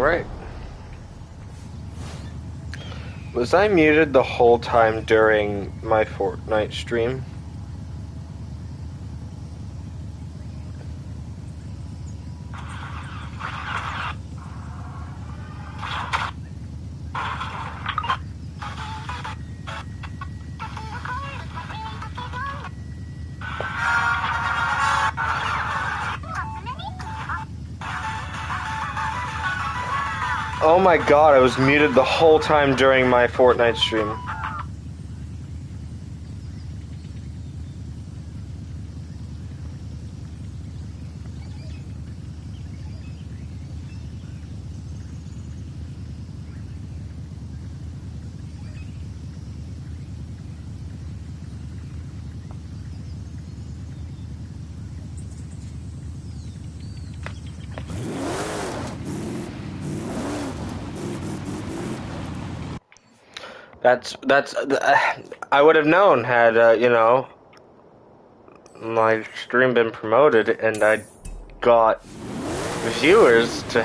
Alright. Was I muted the whole time during my Fortnite stream? Oh my god, I was muted the whole time during my Fortnite stream. That's I would have known had you know, my stream been promoted and I got viewers to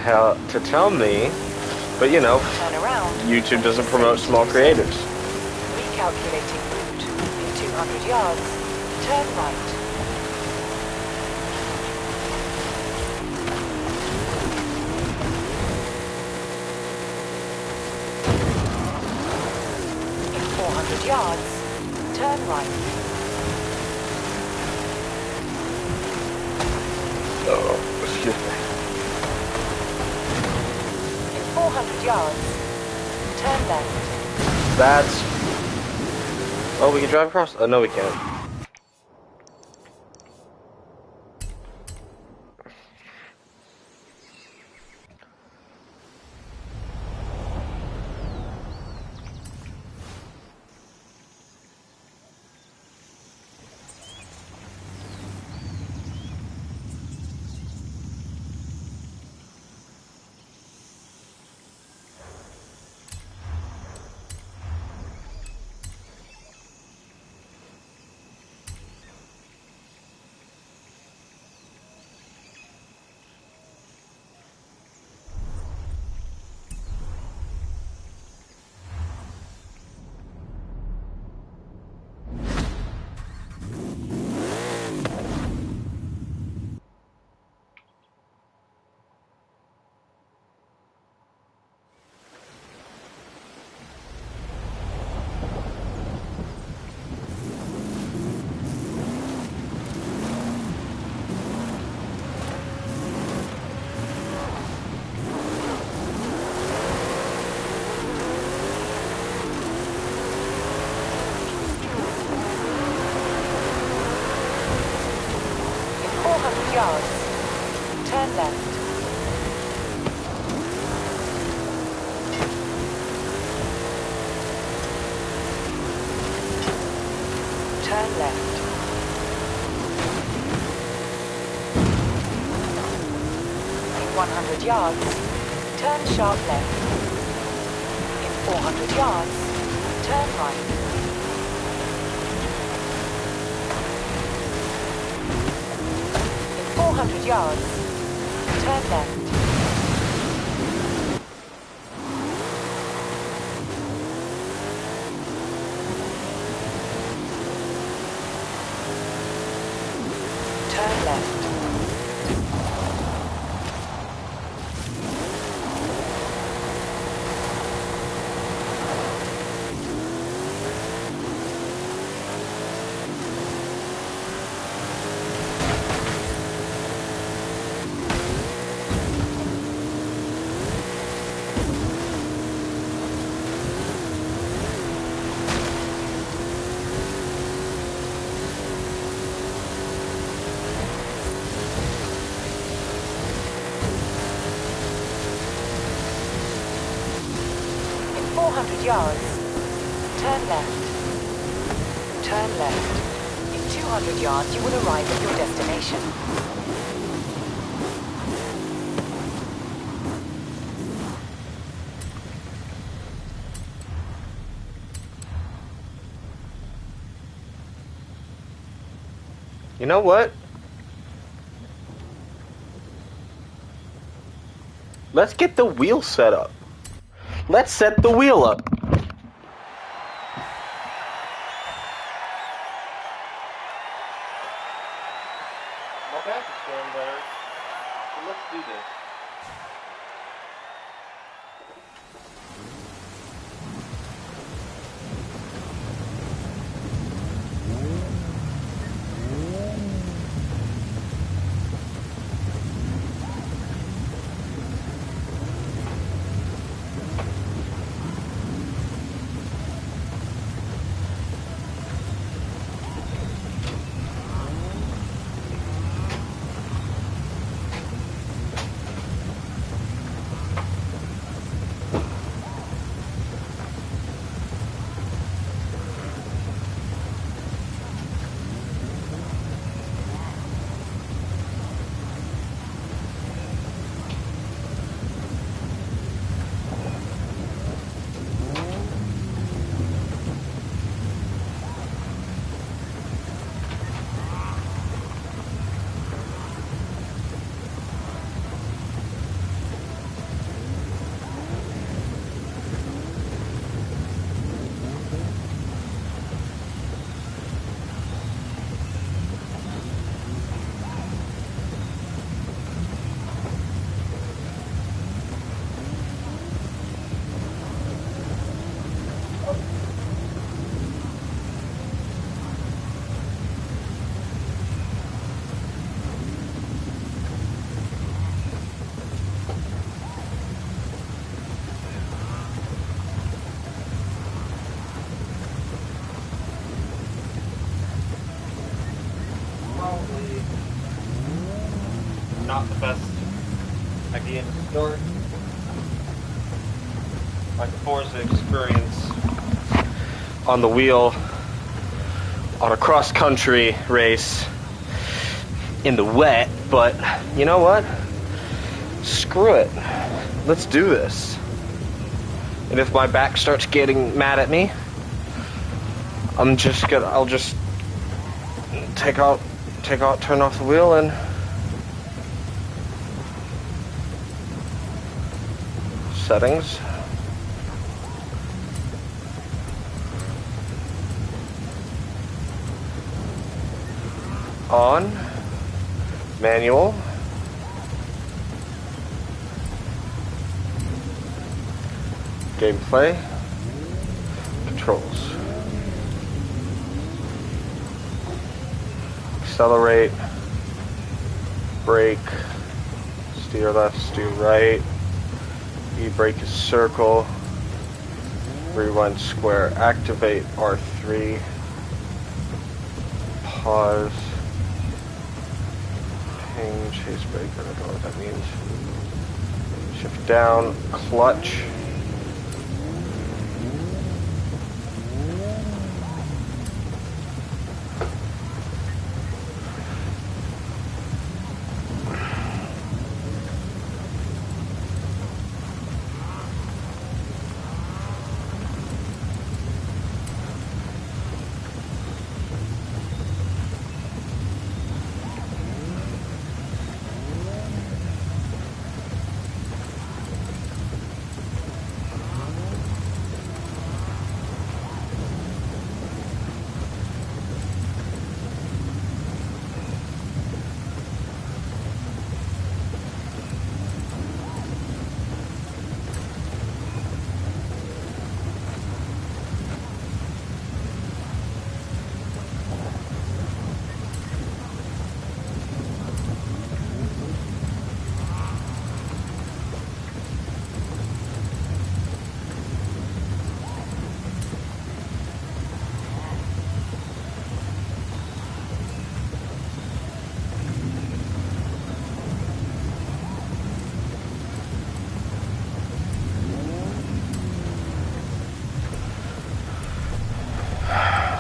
tell me, but you know, Turn around. YouTube doesn't promote small creators. Recalculating route. In 200 yards, turn right. In 400 yards, turn right. Oh, excuse me. In 400 yards, turn left. That's... Oh, we can drive across? Oh, no we can't. Yards. Turn left. Turn left. In 100 yards, turn sharp left. In 400 yards, turn right. In 400 yards, turn left. Turn left. In 400 yards, turn left. Turn left. In 200 yards, you will arrive at your destination. You know what? Let's get the wheel set up. Let's set the wheel up. My back is feeling better. So let's do this. Probably not the best idea to start. Like Forza experience on the wheel on a cross-country race in the wet, but you know what? Screw it. Let's do this. And if my back starts getting mad at me, I'll just turn off the wheel and settings. On, manual, gameplay, controls, accelerate, brake, steer left, steer right, e-brake is circle, rewind square, activate R3, pause, ping, chase brake, I don't know what that means, shift down, clutch,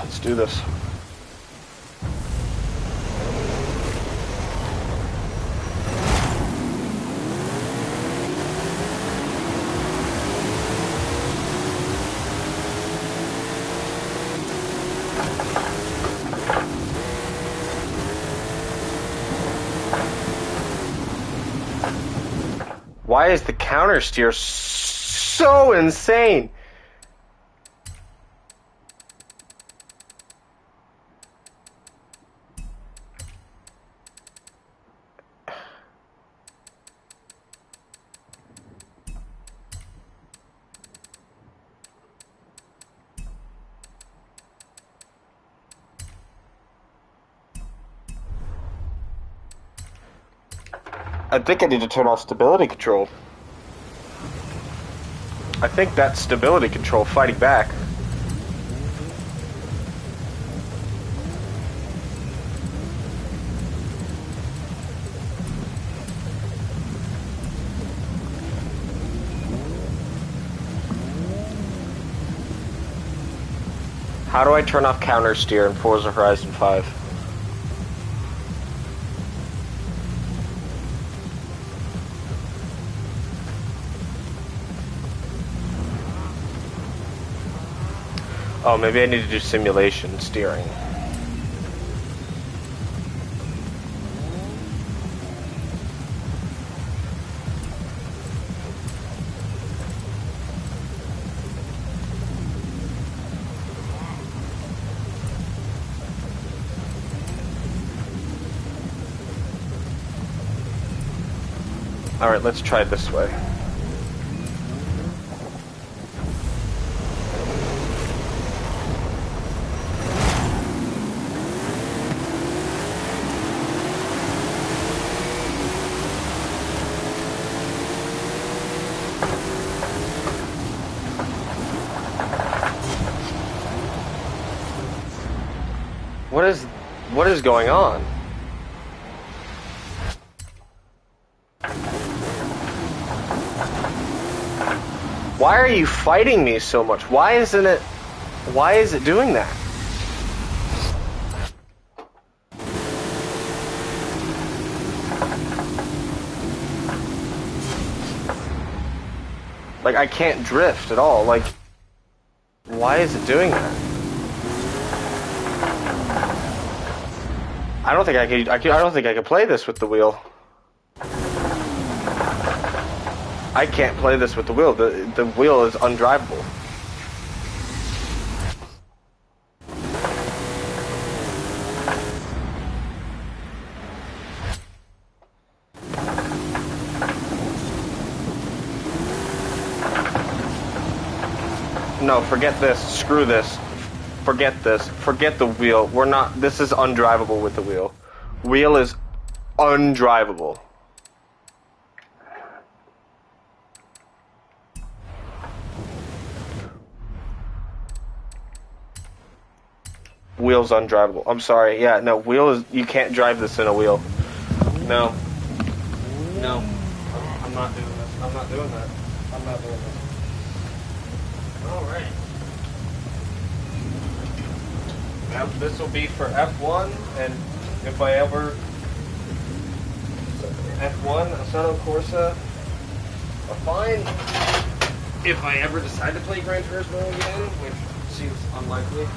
let's do this. Why is the counter steer so insane? I think I need to turn off stability control. I think that's stability control fighting back. How do I turn off counter steer in Forza Horizon 5? Oh, maybe I need to do simulation steering. Alright, let's try it this way. What is going on? Why are you fighting me so much? Why is it doing that? Like, I can't drift at all. Like, why is it doing that? I don't think I could play this with the wheel. I can't play this with the wheel. The wheel is undrivable. No, forget this. Screw this. Forget this. Forget the wheel. This is undrivable with the wheel. Wheel is undrivable. Wheel's undrivable. I'm sorry. Yeah, no, wheel is... You can't drive this in a wheel. No. No. I'm not doing this. I'm not doing that. I'm not doing this. Alright. Now, this will be for F1, and if I ever... F1, Assetto Corsa, are fine. If I ever decide to play Gran Turismo again, which seems unlikely.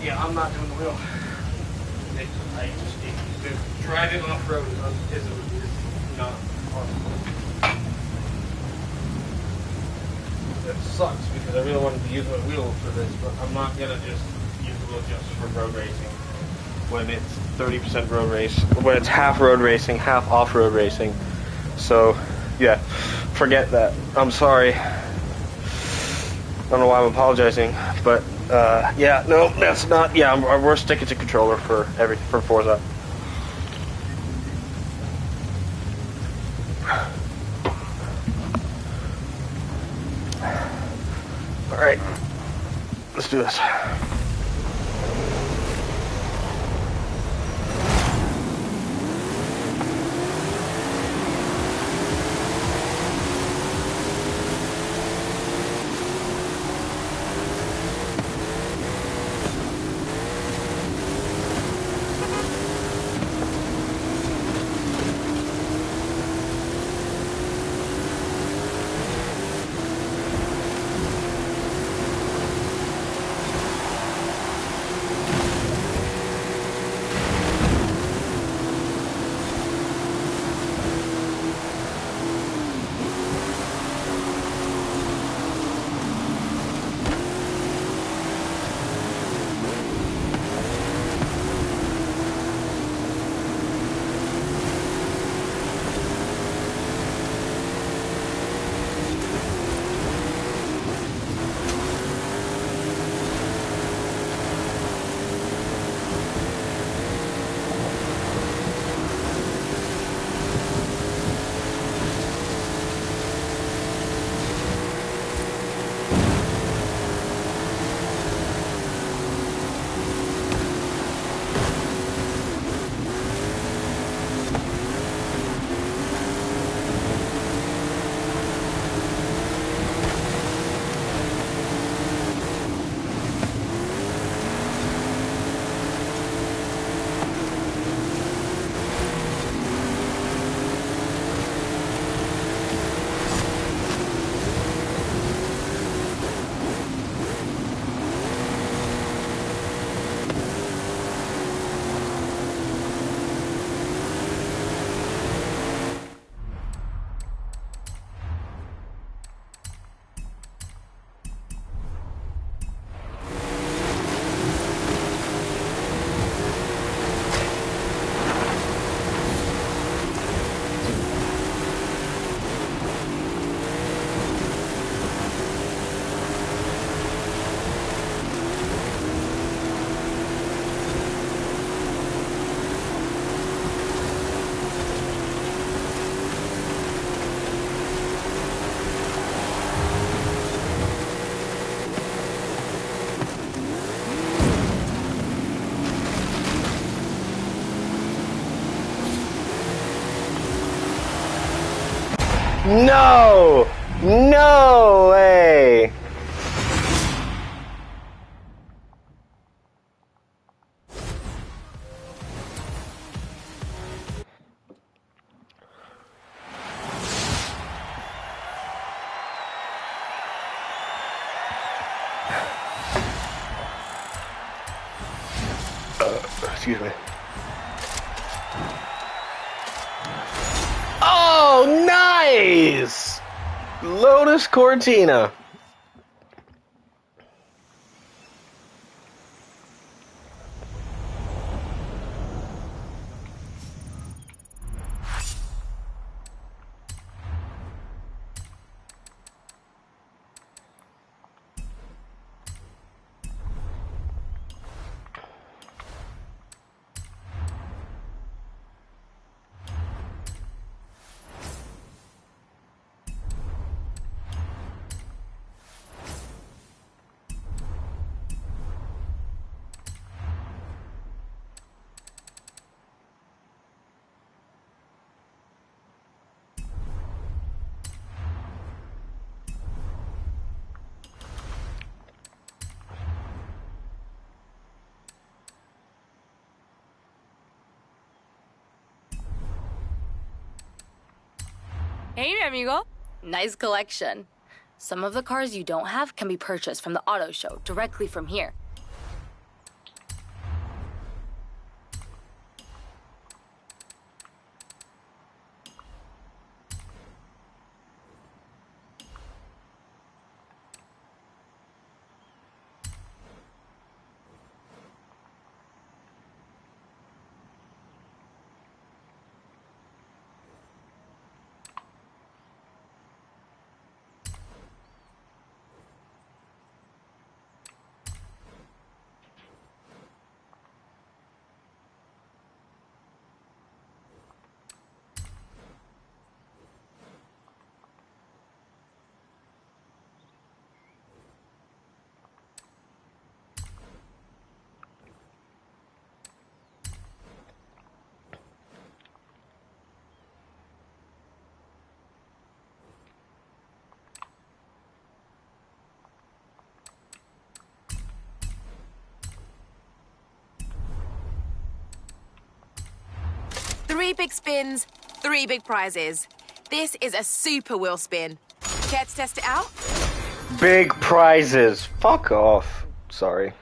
Yeah, I'm not doing the wheel. Driving off-road is not possible. It sucks because I really wanted to use my wheel for this, but I'm not gonna just use the wheel just for road racing when it's 30% road race, when it's half road racing, half off-road racing. So, yeah, forget that. I'm sorry. I don't know why I'm apologizing, but yeah, no, that's not. Yeah, we're sticking to controller for Forza. All right, let's do this. No! No way! Excuse me. Oh, nice! Lotus Cortina. Hey, amigo. Nice collection. Some of the cars you don't have can be purchased from the auto show directly from here. Three big spins, three big prizes. This is a super wheel spin. Care to test it out? Big prizes. Fuck off. Sorry.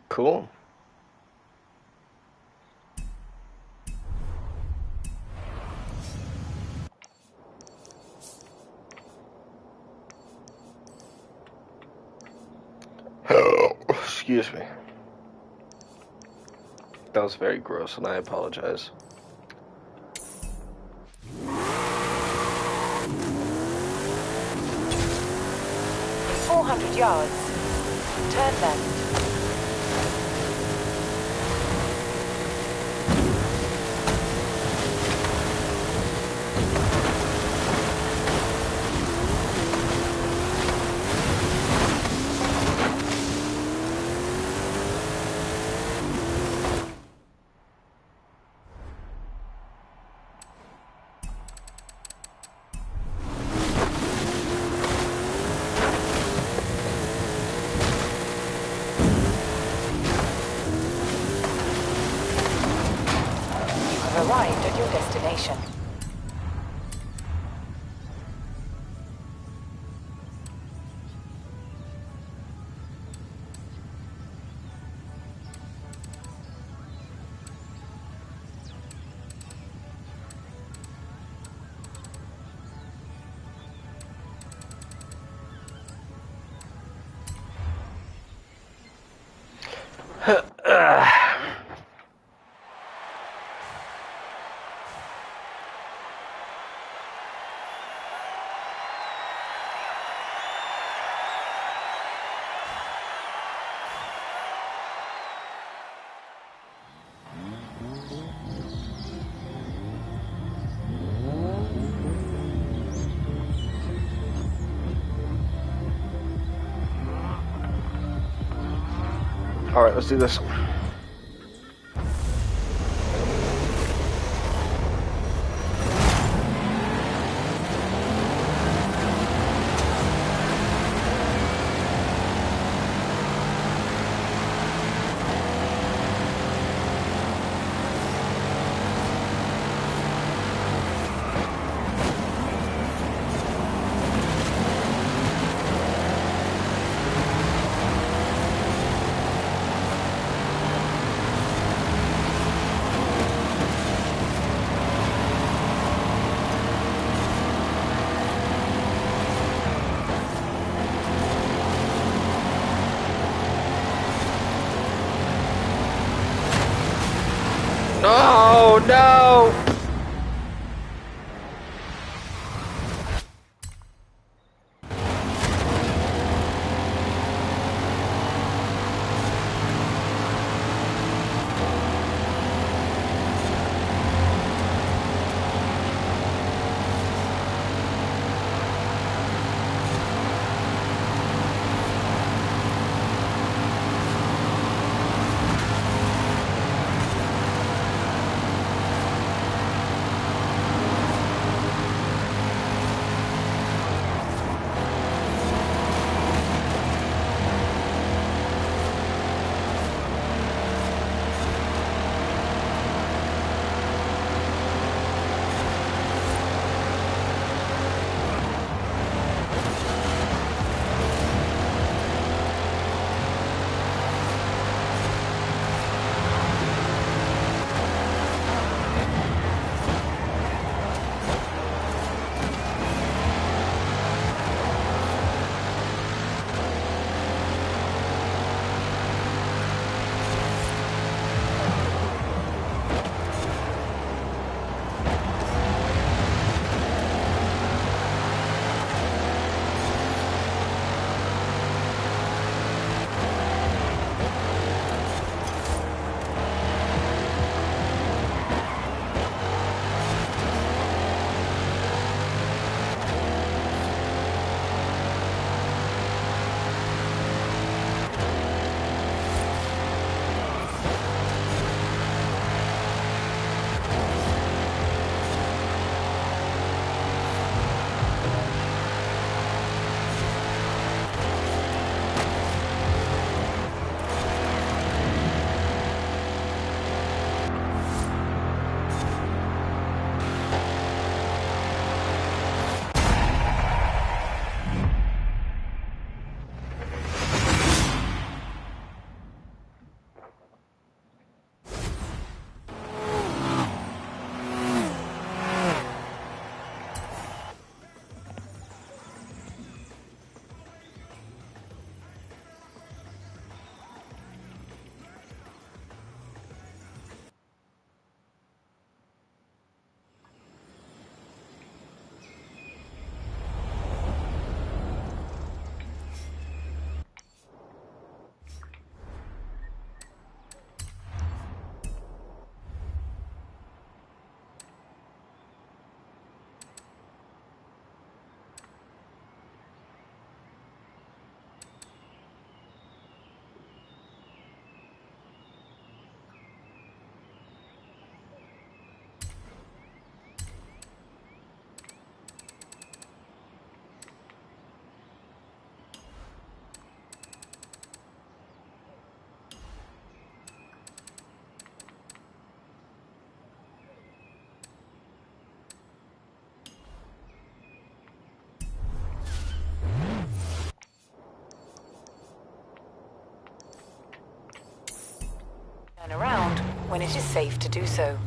Cool. Excuse me. That was very gross, and I apologize. 400 yards. Turn left. Arrived at your destination. Alright, let's do this. Oh no! Turn around when it is safe to do so.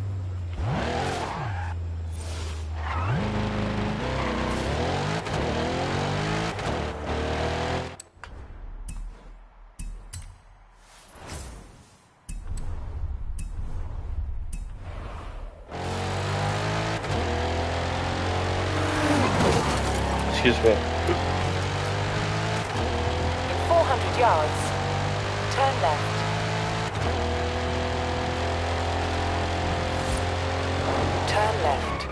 Excuse me. In 400 yards, turn left. Turn left.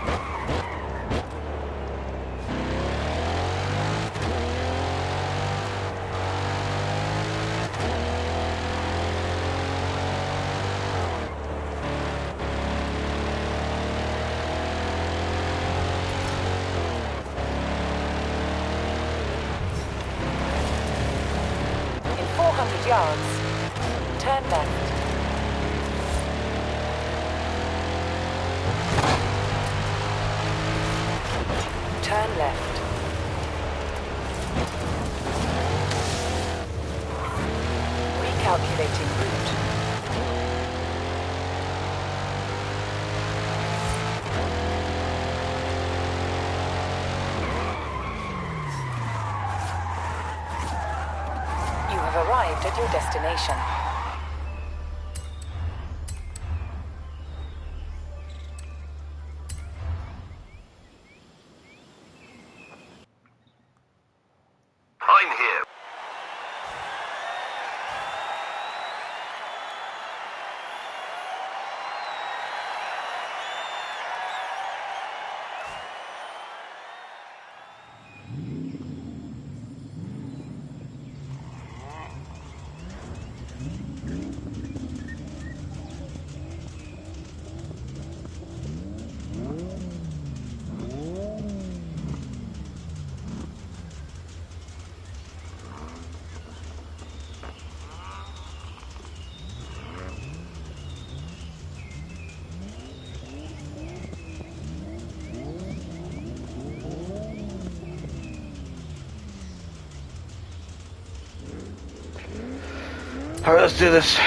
yards. Turn left. Turn left. Recalculating route. You have arrived at your destination. I'm here. Alright, let's do this.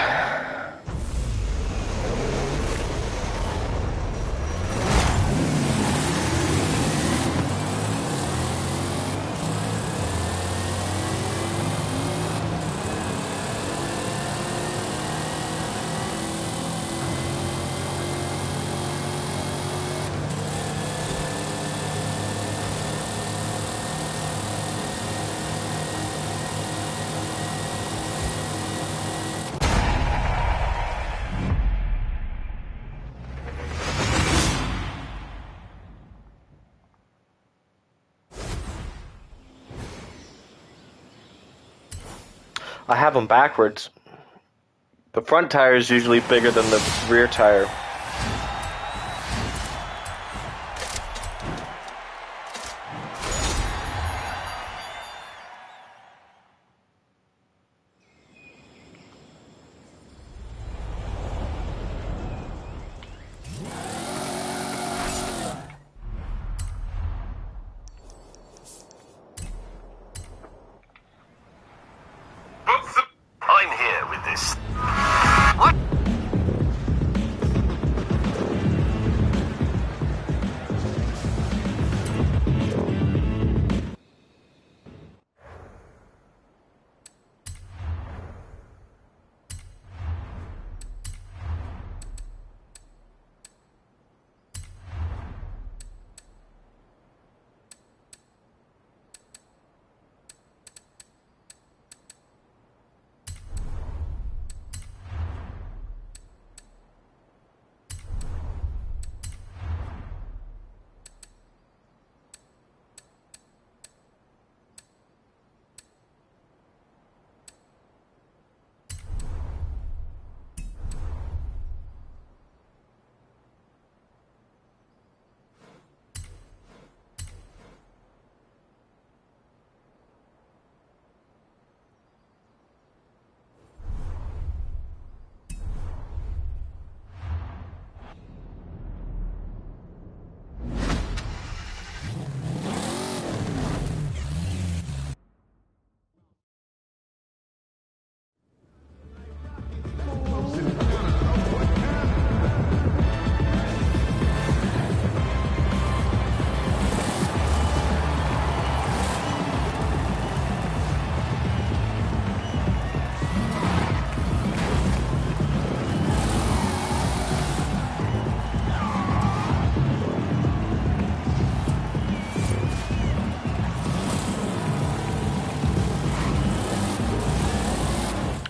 I have them backwards. The front tire is usually bigger than the rear tire. I'm here with this. What?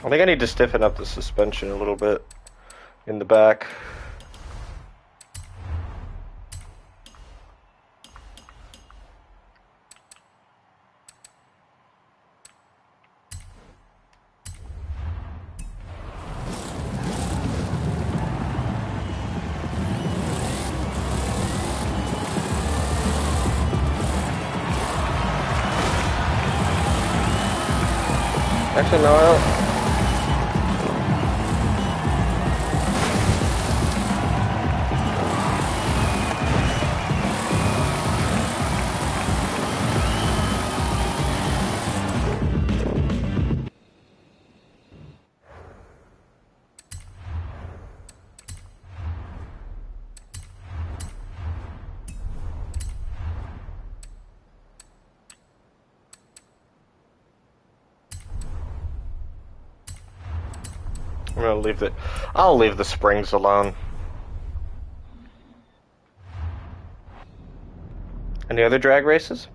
I think I need to stiffen up the suspension a little bit in the back. Actually, no, I don't. I'll leave the springs alone. Any other drag races?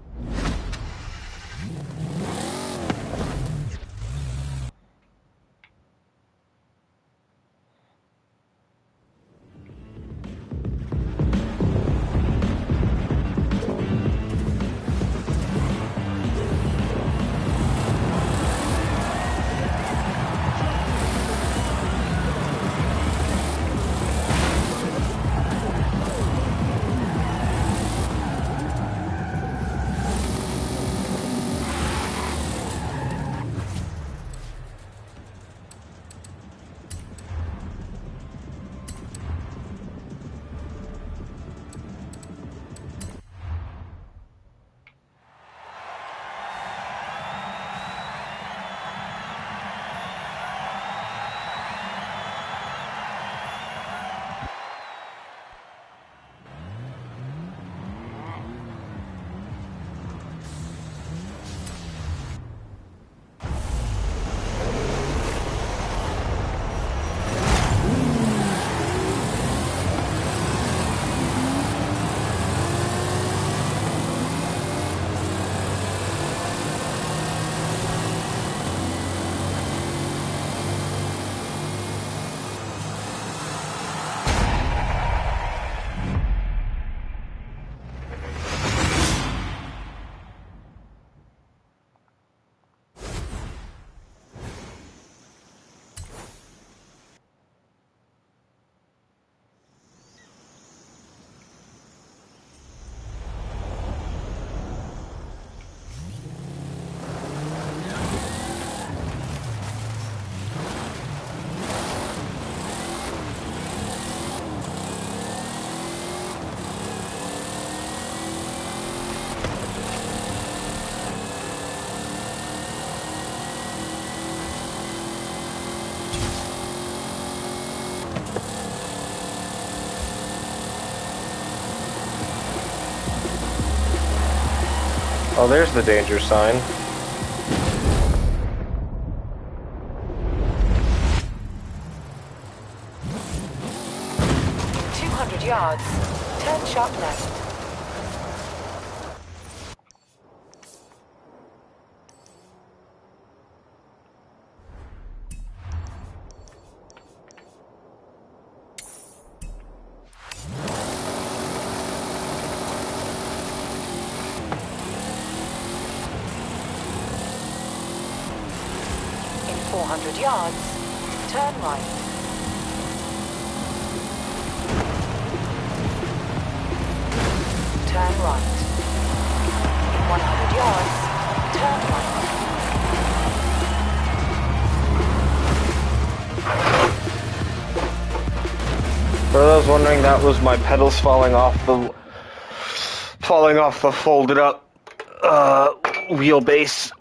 Oh, there's the danger sign. In 200 yards, turn sharp left. In 400 yards, turn right. Turn right. In 100 yards, turn right. For those wondering, that was my pedals falling off the folded up wheelbase.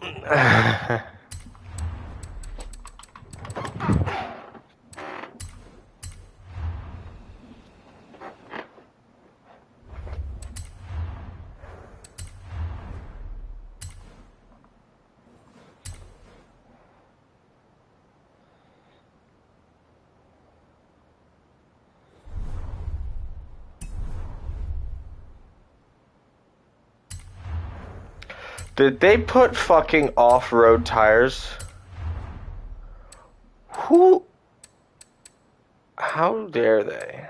Did they put fucking off-road tires? Who? How dare they?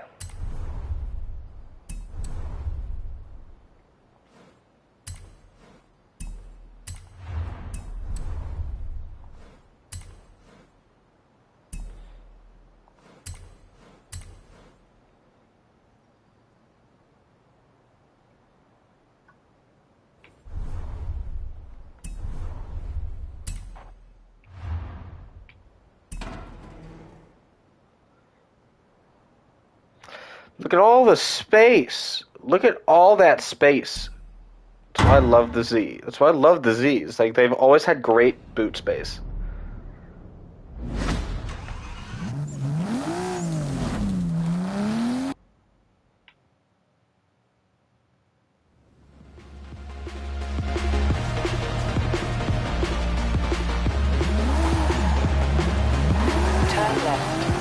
Look at all the space. Look at all that space. That's why I love the Z. That's why I love the Zs. Like, they've always had great boot space. Turn left.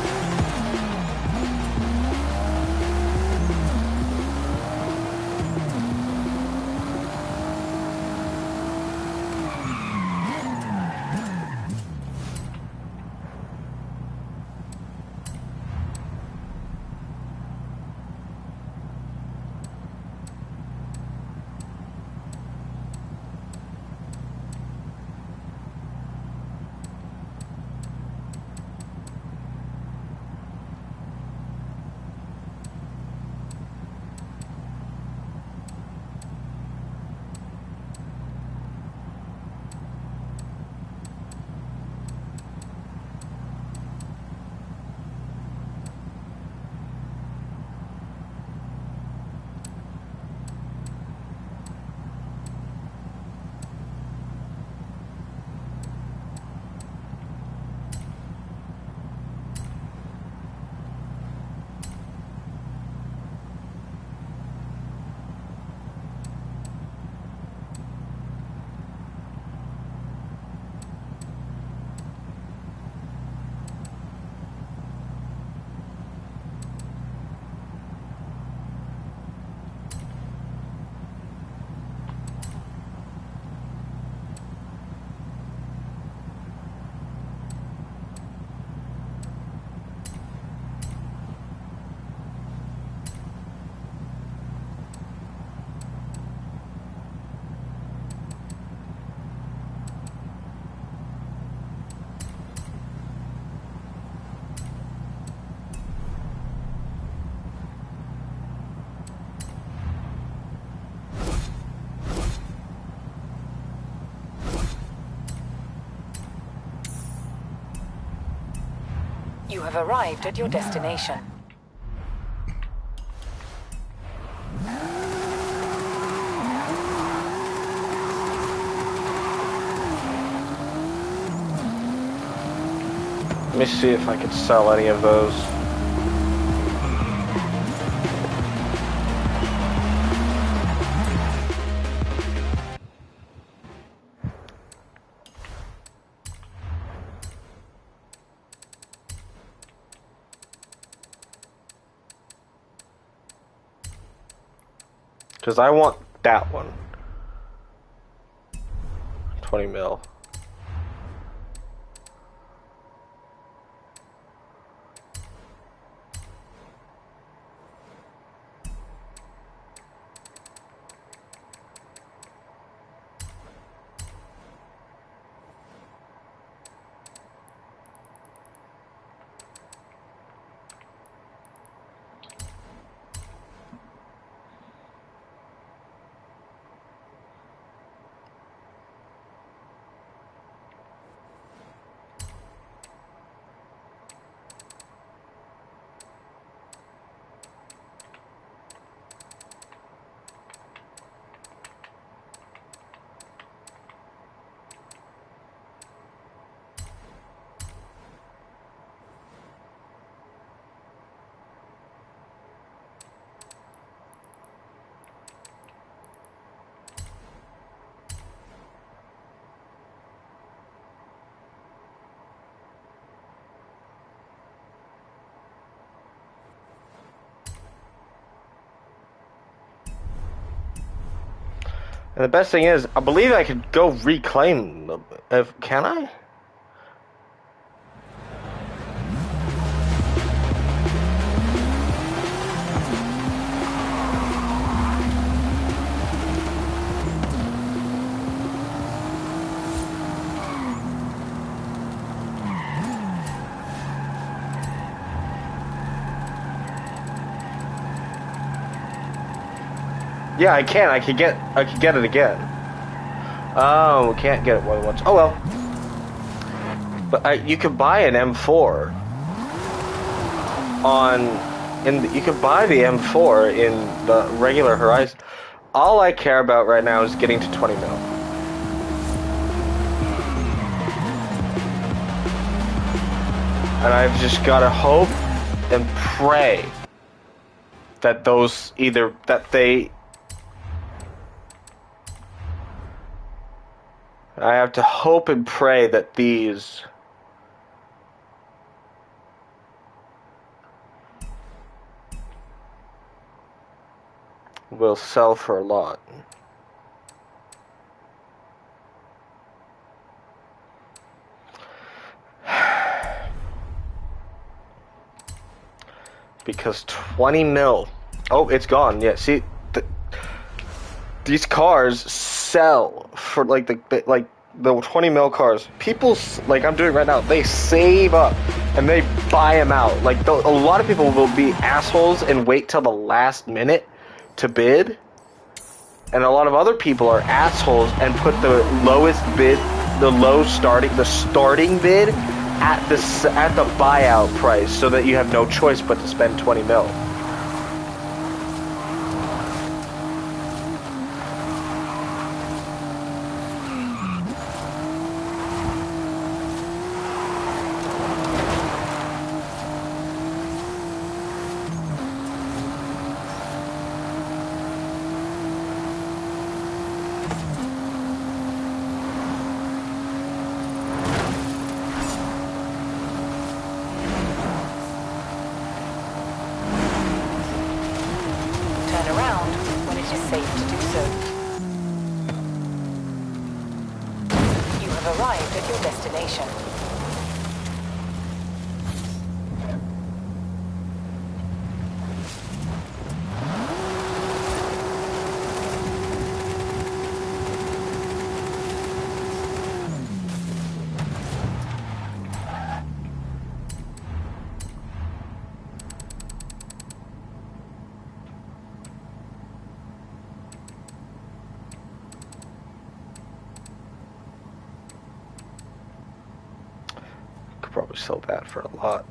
You have arrived at your destination. Let me see if I could sell any of those. Because I want that one. 20 mil. And the best thing is, I believe I could go reclaim them. Can I? Yeah, I can. I could get it again. Oh, we can't get it more than once. Oh well. But you could buy an M4 you could buy the M4 in the regular Horizon. All I care about right now is getting to 20 mil. And I've just gotta hope and pray that I have to hope and pray that these will sell for a lot. Because 20 mil. Oh, it's gone. Yeah, see, these cars sell for like the 20 mil cars. People, like I'm doing right now, they save up and they buy them out. Like a lot of people will be assholes and wait till the last minute to bid. And a lot of other people are assholes and put the lowest bid, the starting bid at the buyout price, so that you have no choice but to spend 20 mil. Turn around when it is safe to do so. You have arrived at your destination. Could probably sell that for a lot.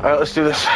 Alright, let's do this.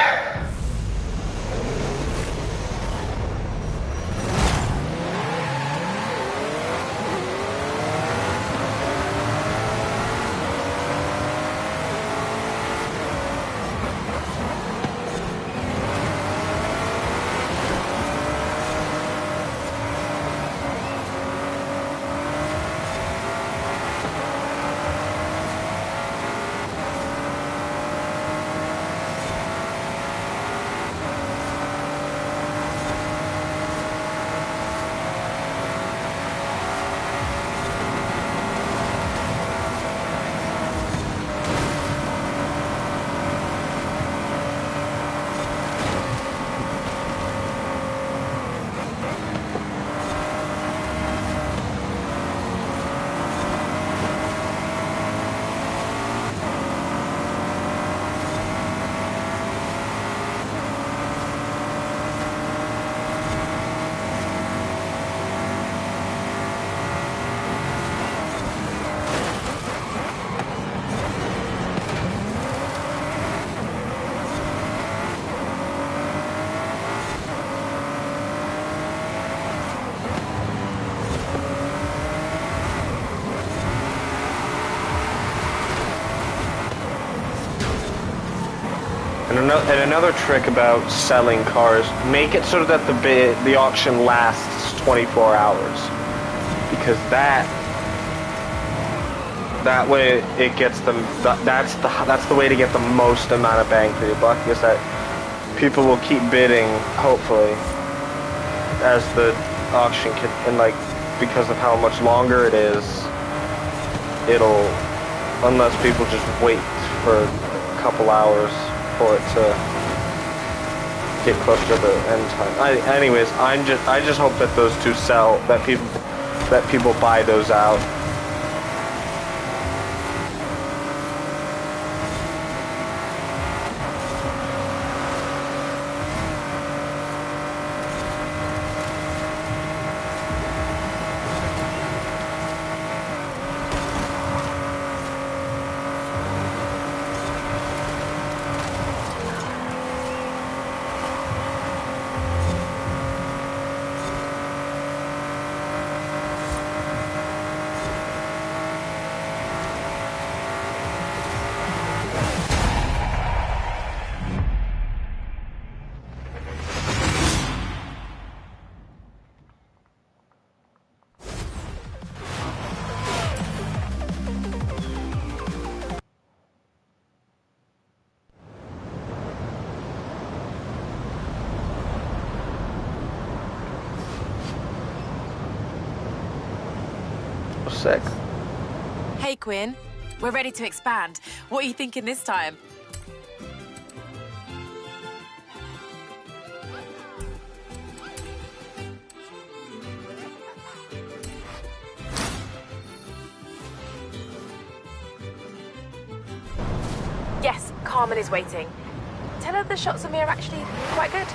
And another trick about selling cars, make it so that the auction lasts 24 hours, because that way it gets them. That's the way to get the most amount of bang for your buck, is that people will keep bidding, hopefully, as the auction can, and like, because of how much longer it is, it'll, unless people just wait for a couple hours for it to get closer to the end time. Anyways, I just hope that those two sell, that people buy those out. Sick. Hey, Quinn. We're ready to expand. What are you thinking this time? Yes, Carmen is waiting. Tell her the shots of me are actually quite good.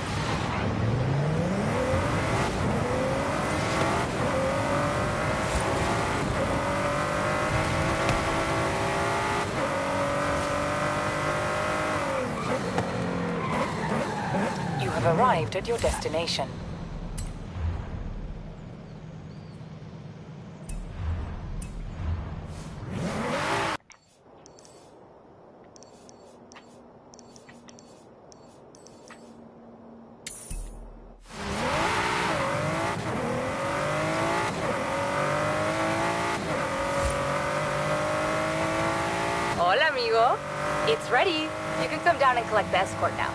You have arrived at your destination. Hola, amigo. It's ready. You can come down and collect the escort now.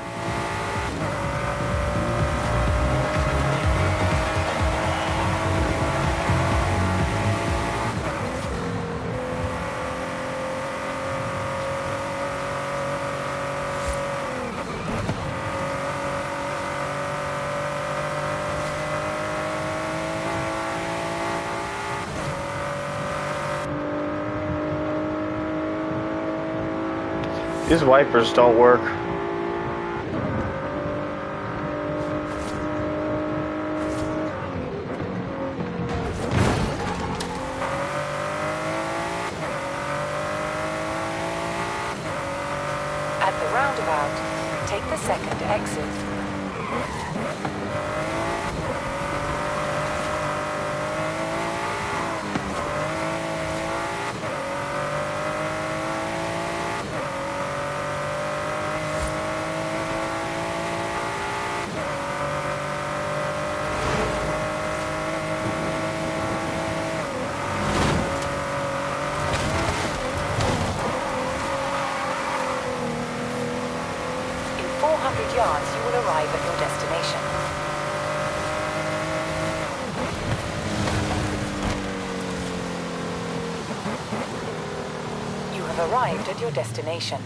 These wipers don't work. At the roundabout, to exit. In 400 yards, you will arrive at your destination. You have arrived at your destination.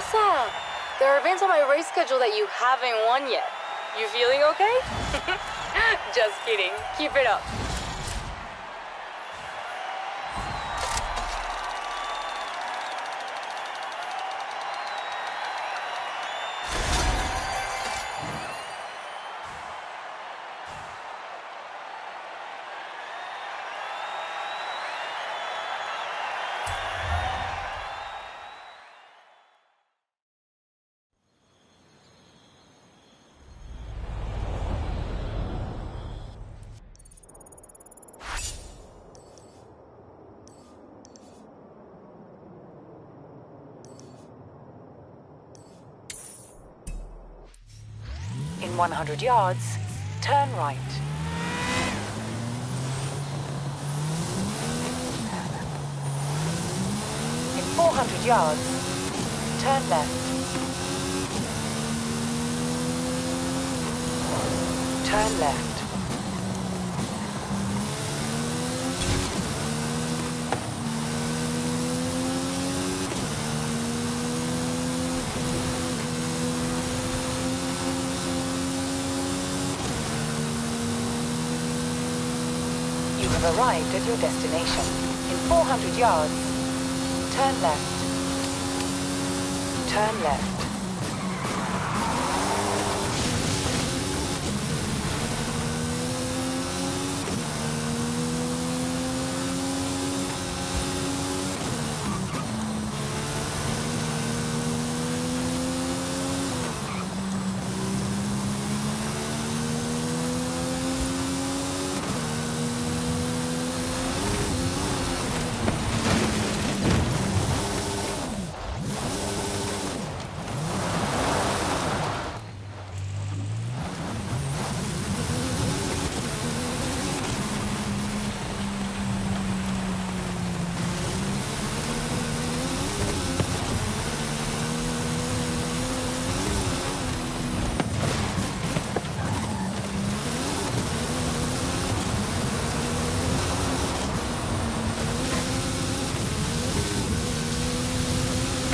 pasa? There are events on my race schedule that you haven't won yet. You feeling okay? Just kidding. Keep it up. In 100 yards, turn right. In 400 yards, turn left. Turn left. You have arrived at your destination. In 400 yards, turn left. Turn left.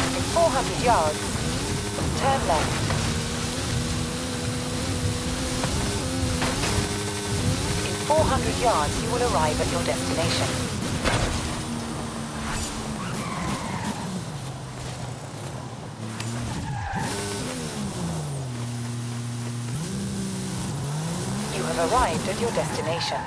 In 400 yards, turn left. In 400 yards, you will arrive at your destination. You have arrived at your destination.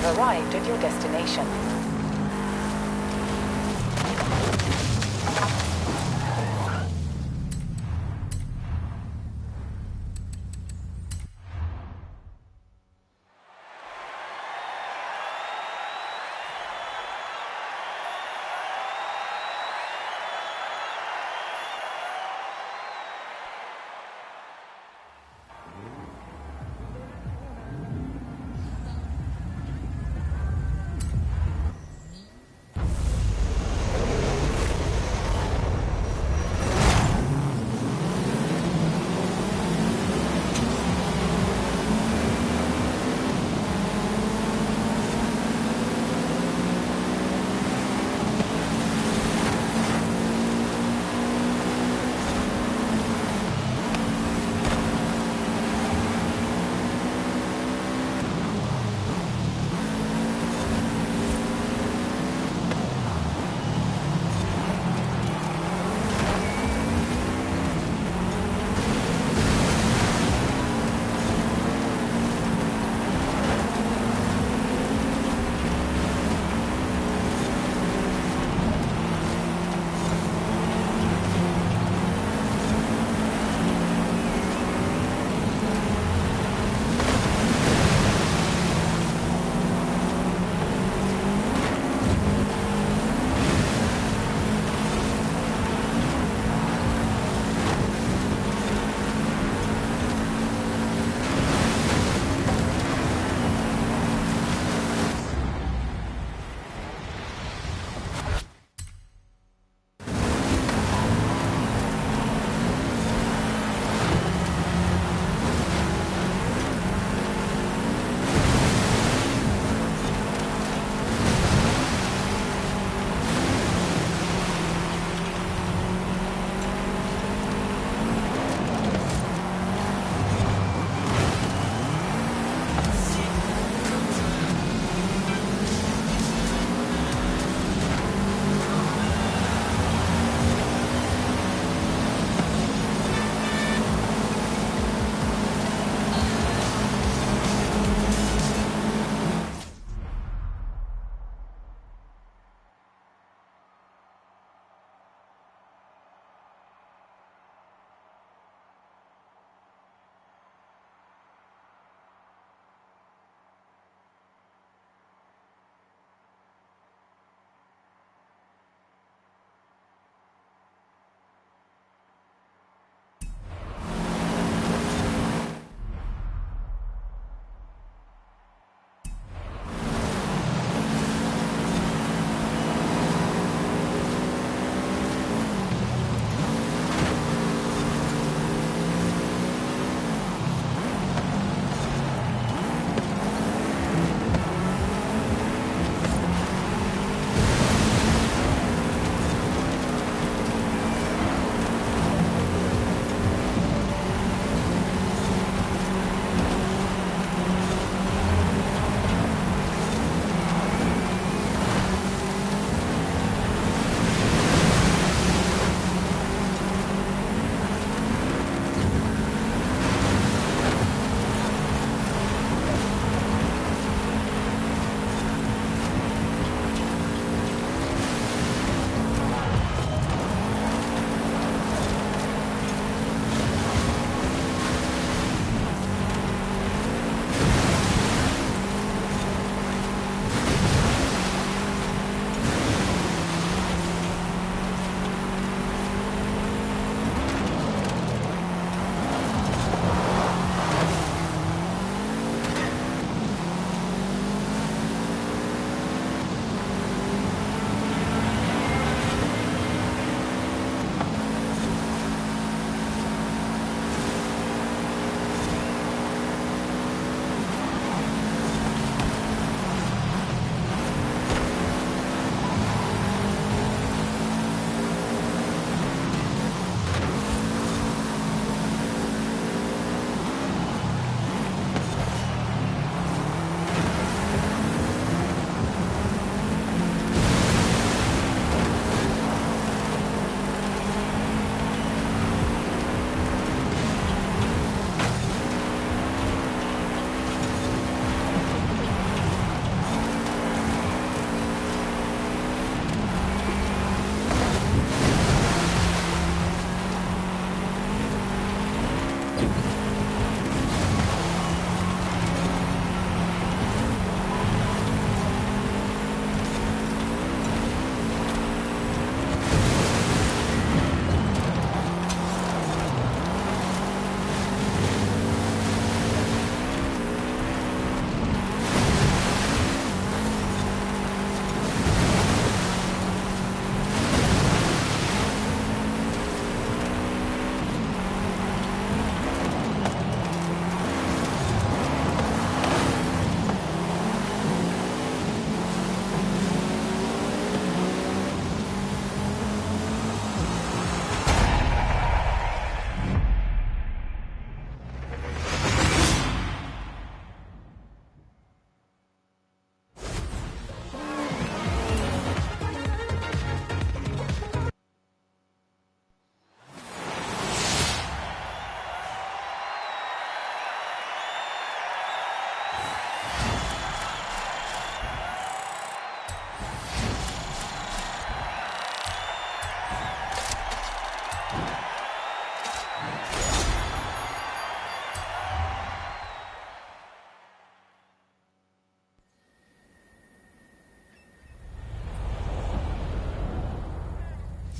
have arrived at your destination.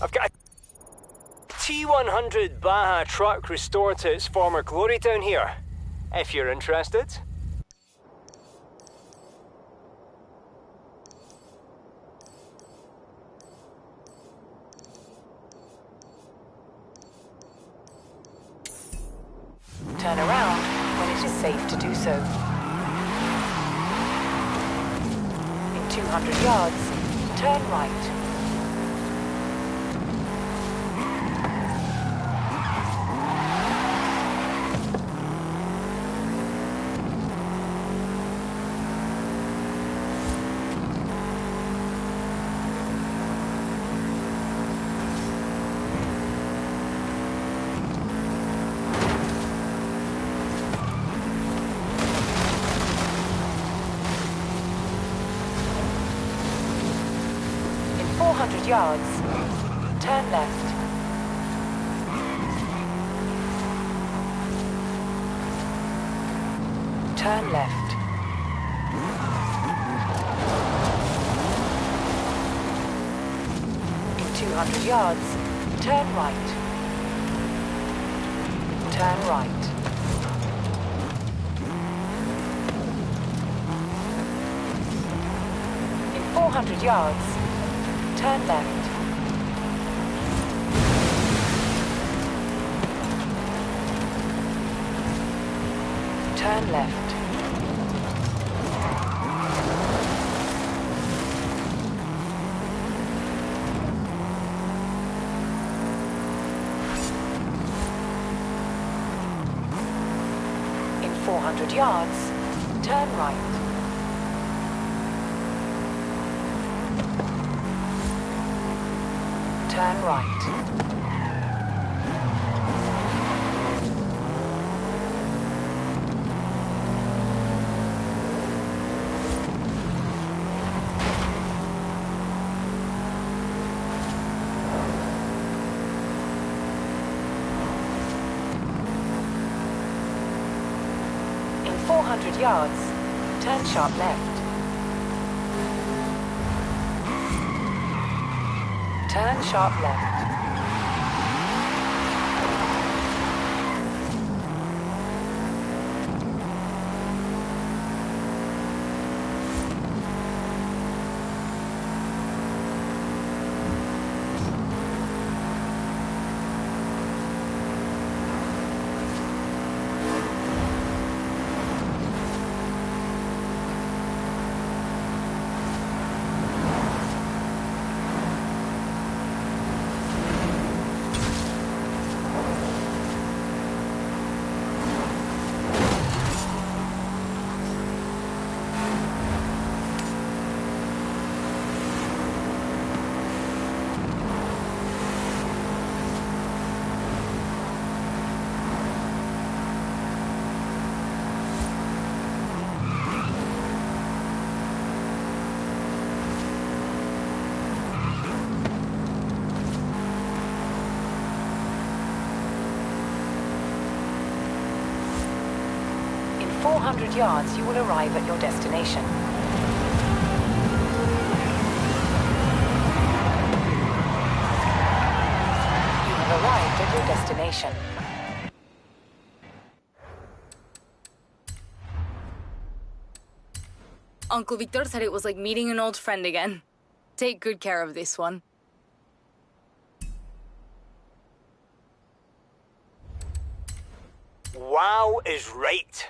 I've got a T100 Baja truck restored to its former glory down here. If you're interested. Turn around when it is safe to do so. In 200 yards, turn right. In 400 yards, turn left. Turn left. In 200 yards, turn right. Turn right. In 400 yards, turn left. Turn left. In 400 yards, turn right. Turn right. In 400 yards, turn sharp left. Turn sharp left. In 400 yards, you will arrive at your destination. You have arrived at your destination. Uncle Victor said it was like meeting an old friend again. Take good care of this one. Wow is right.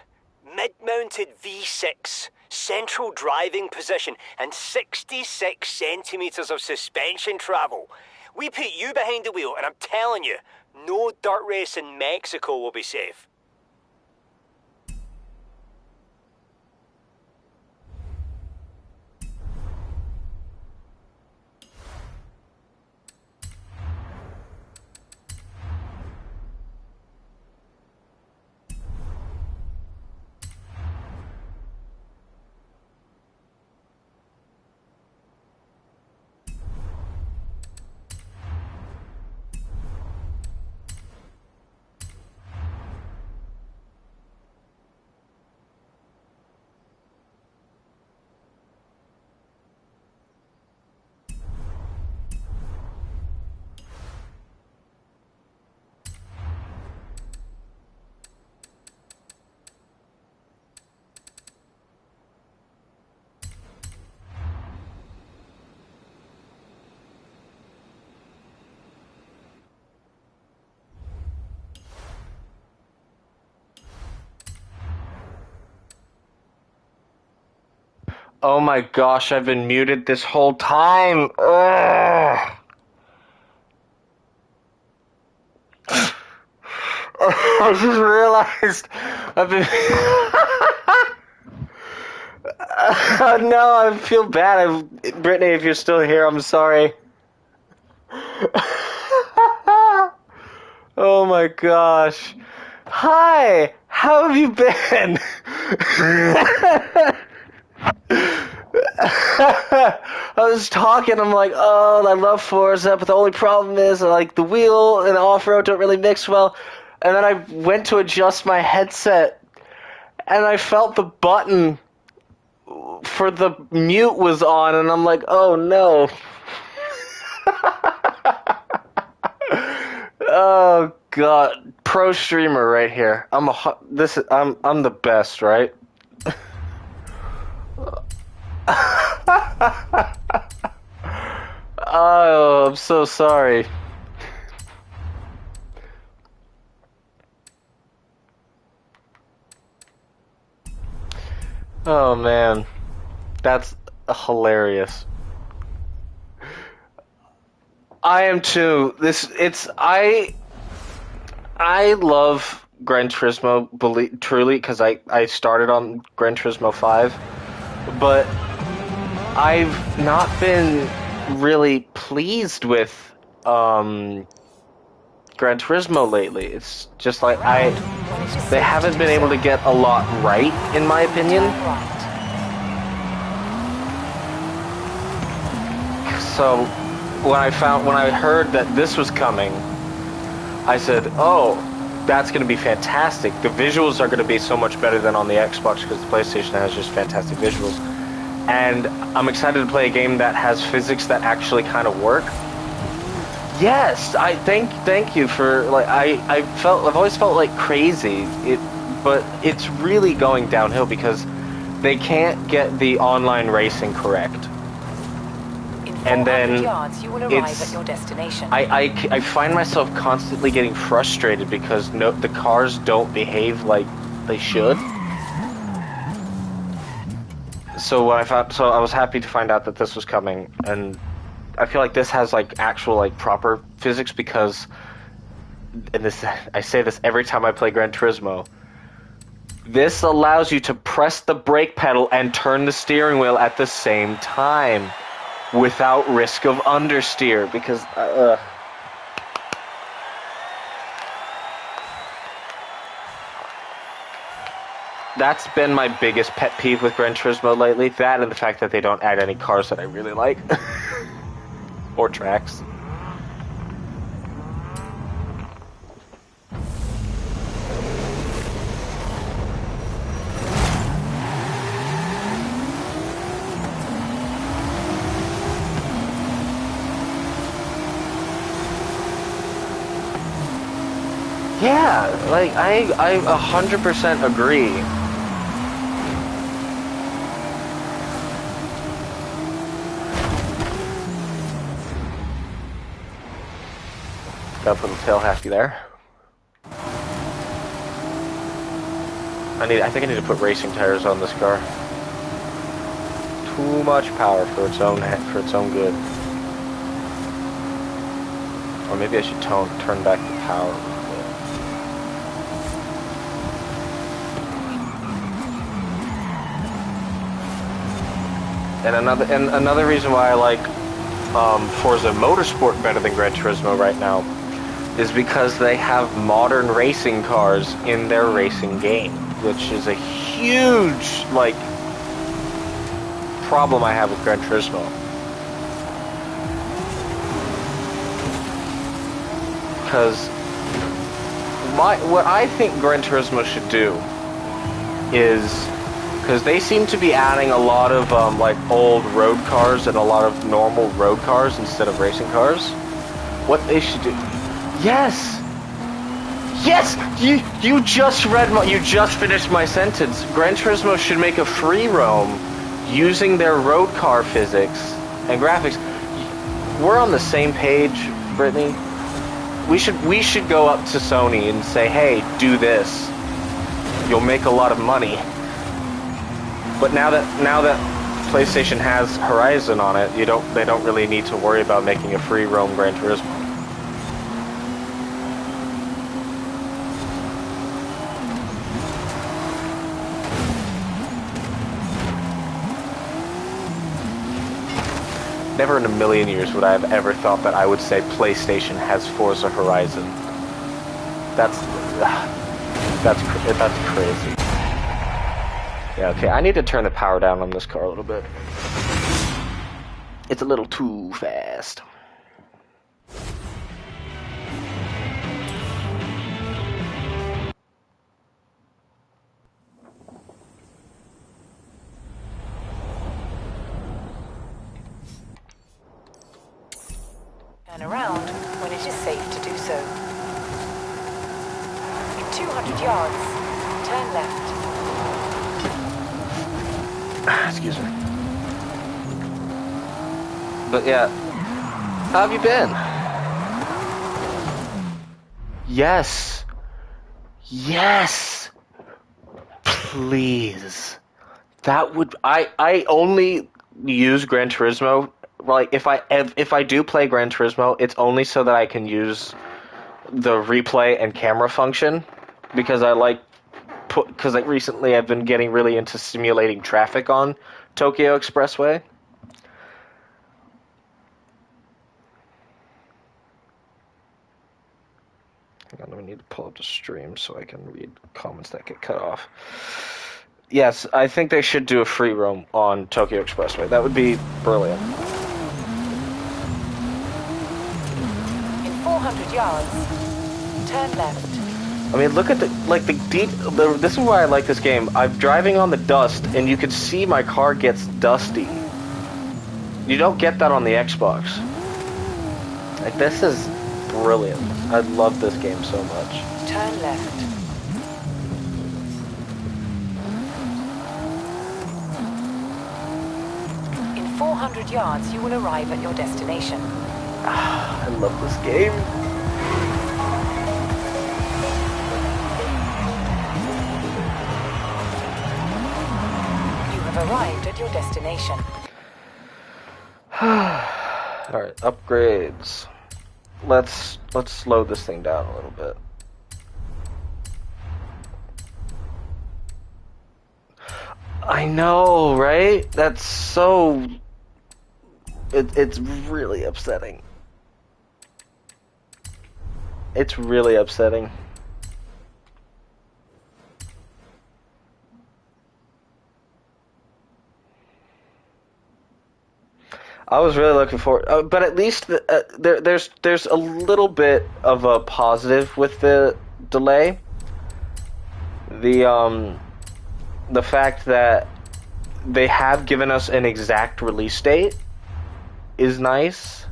Mid-mounted V6, central driving position, and 66 centimetres of suspension travel. We put you behind the wheel, and I'm telling you, no dirt race in Mexico will be safe. Oh my gosh, I've been muted this whole time. Ugh. I just realized I've been. No, I feel bad. Brittany, if you're still here, I'm sorry. Oh my gosh. Hi, how have you been? I was talking, I'm like, oh, I love Forza, but the only problem is, like, the wheel and off-road don't really mix well. And then I went to adjust my headset, and I felt the button for the mute was on, and I'm like, oh no. Oh god, pro streamer right here. I'm the best, right? Oh, I'm so sorry. Oh man, that's hilarious. I am too. I love Gran Turismo truly because I started on Gran Turismo 5, but I've not been really pleased with Gran Turismo lately. It's just like they haven't been able to get a lot right, in my opinion. So when I heard that this was coming, I said, "Oh, that's going to be fantastic. The visuals are going to be so much better than on the Xbox because the PlayStation has just fantastic visuals." And I'm excited to play a game that has physics that actually kind of work. Yes, I thank you for like I've always felt like crazy. But it's really going downhill because they can't get the online racing correct. And then yards, you will arrive at your destination. I find myself constantly getting frustrated because the cars don't behave like they should. So I was happy to find out that this was coming, and I feel like this has like actual like proper physics because, and this I say this every time I play Gran Turismo. This allows you to press the brake pedal and turn the steering wheel at the same time, without risk of understeer, because that's been my biggest pet peeve with Gran Turismo lately. That and the fact that they don't add any cars that I really like. Or tracks. Yeah, like I 100% agree. Gotta put the tail happy there. I think I need to put racing tires on this car. Too much power for its own good. Or maybe I should turn back the power. And another reason why I like Forza Motorsport better than Gran Turismo right now is because they have modern racing cars in their racing game, which is a huge like problem I have with Gran Turismo. Because what I think Gran Turismo should do is, because they seem to be adding a lot of like old road cars and a lot of normal road cars instead of racing cars. What they should do? Yes, yes. You just finished my sentence. Gran Turismo should make a free roam using their road car physics and graphics. We're on the same page, Brittany. We should go up to Sony and say, hey, do this. You'll make a lot of money. But now that PlayStation has Horizon on it, they don't really need to worry about making a free roam Gran Turismo. Never in a million years would I have ever thought that I would say PlayStation has Forza Horizon. That's crazy. Yeah, okay, I need to turn the power down on this car a little bit. It's a little too fast. Turn around when it is safe to do so. In 200 yards, turn left. Excuse me. But yeah, how have you been? Yes. Yes. Please. That would I only use Gran Turismo, like if I do play Gran Turismo, it's only so that I can use the replay and camera function, because because like recently I've been getting really into simulating traffic on Tokyo Expressway. Hang on, let me need to pull up the stream so I can read comments that get cut off. Yes, I think they should do a free roam on Tokyo Expressway. That would be brilliant. In 400 yards, turn left. I mean, look at this is why I like this game. I'm driving on the dust, and you can see my car gets dusty. You don't get that on the Xbox. Like, this is brilliant. I love this game so much. Turn left. In 400 yards, you will arrive at your destination. I love this game. You have arrived at your destination. Alright, upgrades. Let's slow this thing down a little bit. I know, right? That's so... It's really upsetting. It's really upsetting. I was really looking forward, but at least there's a little bit of a positive with the delay. The fact that they have given us an exact release date is nice.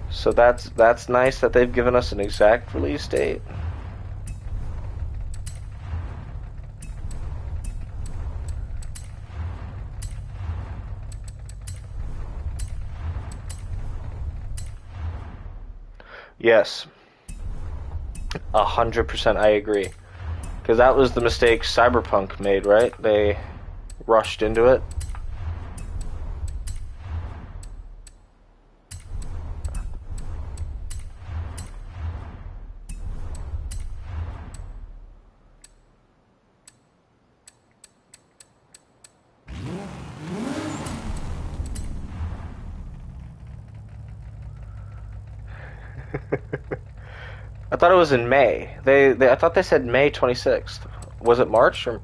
So that's nice that they've given us an exact release date. Yes. 100% I agree. Because that was the mistake Cyberpunk made, right? They rushed into it. I thought it was in May. I thought they said May 26th. Was it March or?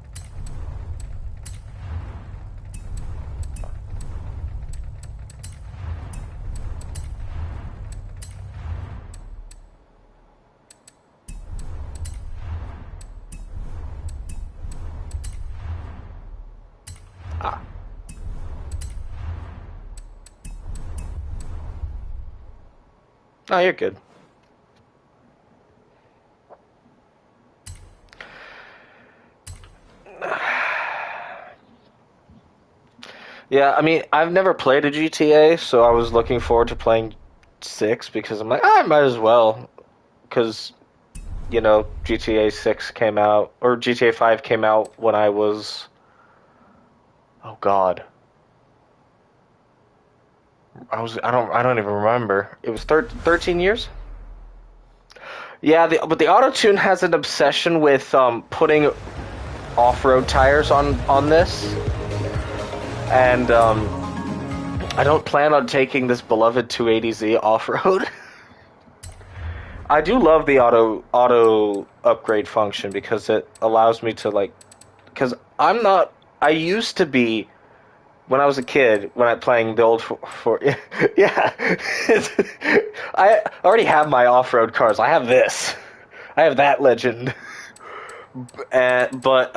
Ah. Oh, you're good. Yeah, I mean, I've never played a GTA, so I was looking forward to playing 6 because I'm like, I might as well. Because, GTA 6 came out, or GTA 5 came out when I was. Oh, God. I don't even remember. It was 13 years? Yeah, but the auto tune has an obsession with putting off-road tires on this, and I don't plan on taking this beloved 280Z off-road. I do love the auto upgrade function because it allows me to because I used to be when I was a kid when I playing the old for yeah, I already have my off-road cars. I have this. I have that legend. But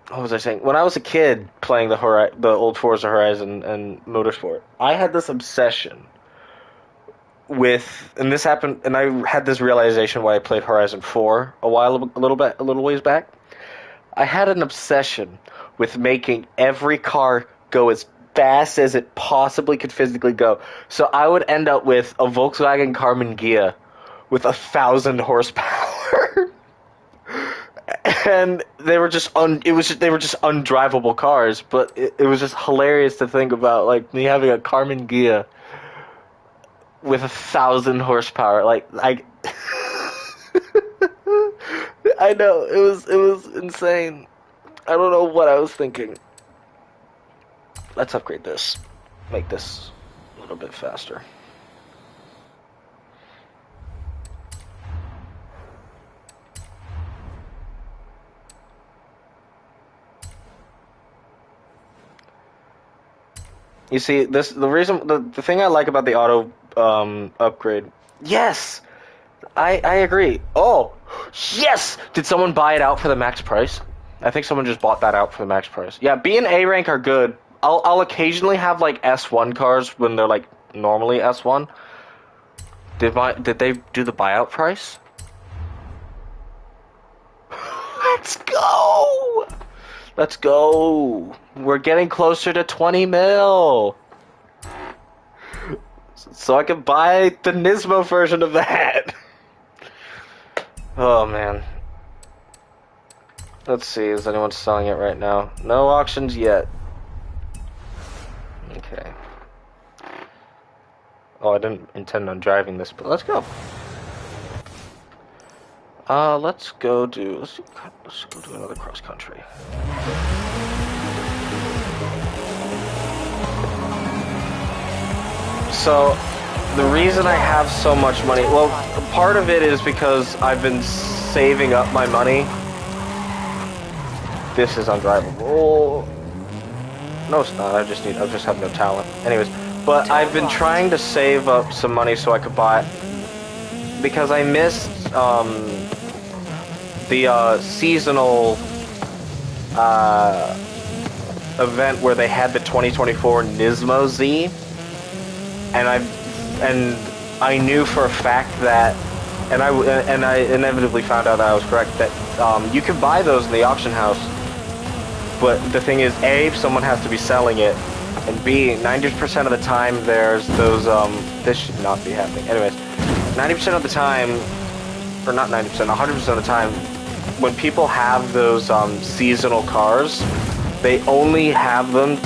what was I saying? When I was a kid playing the old Forza Horizon and Motorsport, I had this obsession with, and this happened, and I had this realization why I played Horizon 4 a little ways back. I had an obsession with making every car go as fast as it possibly could physically go. So I would end up with a Volkswagen Karmann Ghia with 1,000 horsepower. And they were just they were just undrivable cars, but it was just hilarious to think about, like, me having a Karmann Ghia with 1,000 horsepower. I know it was insane. I don't know what I was thinking. Let's upgrade this. Make this a little bit faster. You see, the thing I like about the auto upgrade. Yes, I agree. Oh, yes! Did someone buy it out for the max price? I think someone just bought that out for the max price. Yeah, B and A rank are good. I'll occasionally have like S1 cars when they're like normally S1. Did they do the buyout price? Let's go! Let's go! We're getting closer to 20 mil! So I can buy the Nismo version of that! Oh, man. Let's see, is anyone selling it right now? No auctions yet. Okay. Oh, I didn't intend on driving this, but let's go. Let's go do another cross country. So, the reason I have so much money, well, part of it is because I've been saving up my money. This is undrivable. No, it's not. I just have no talent. Anyways, but I've been trying to save up some money so I could buy, because I missed the seasonal event where they had the 2024 Nismo Z, and I knew for a fact that, and I inevitably found out that I was correct, that you can buy those in the auction house, but the thing is, A, someone has to be selling it, and B, 90% of the time there's those this should not be happening. Anyways, 90% of the time, or not 90%, 100% of the time, when people have those seasonal cars, they only have them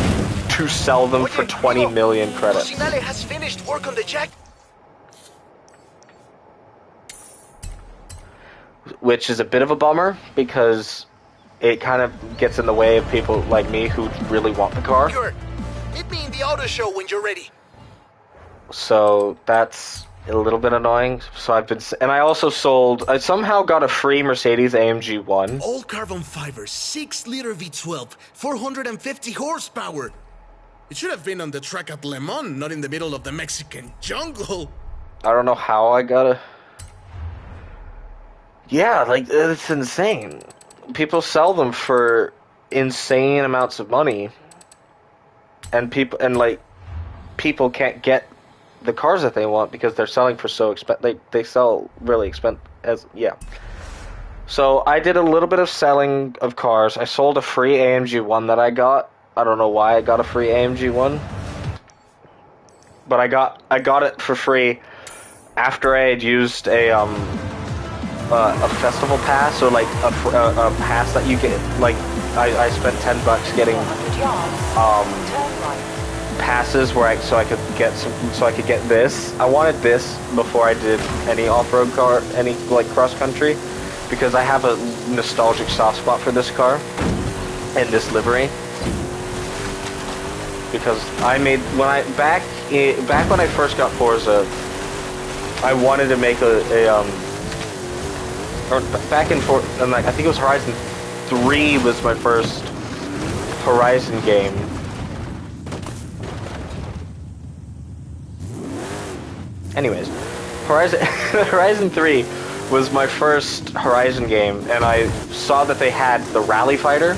to sell them for 20 million credits. Cocinale has finished work on the jack. Which is a bit of a bummer, because it kind of gets in the way of people like me who really want the car. Sure. Meet me in the auto show when you're ready. So that's a little bit annoying. So I also I somehow got a free Mercedes AMG 1. All carbon fiber, 6-liter V12, 450 horsepower. It should have been on the track at Le Mans, not in the middle of the Mexican jungle. I don't know how I got a... Yeah, like, it's insane. People sell them for insane amounts of money. And people can't get the cars that they want because they're selling for so expensive. They sell really expensive. Yeah. So I did a little bit of selling of cars. I sold a free AMG 1 that I got. I don't know why I got a free AMG 1. But I got it for free after I had used a festival pass, or like a pass that you get. Like I spent $10 getting 400 yards. Turn right. passes where I could get this. I wanted this before I did any off-road car, any like cross country, because I have a nostalgic soft spot for this car and this livery. Because I made back when I first got Forza, I wanted to make and like I think it was Horizon 3 was my first Horizon game. Anyways, Horizon 3 was my first Horizon game, and I saw that they had the Rally Fighter.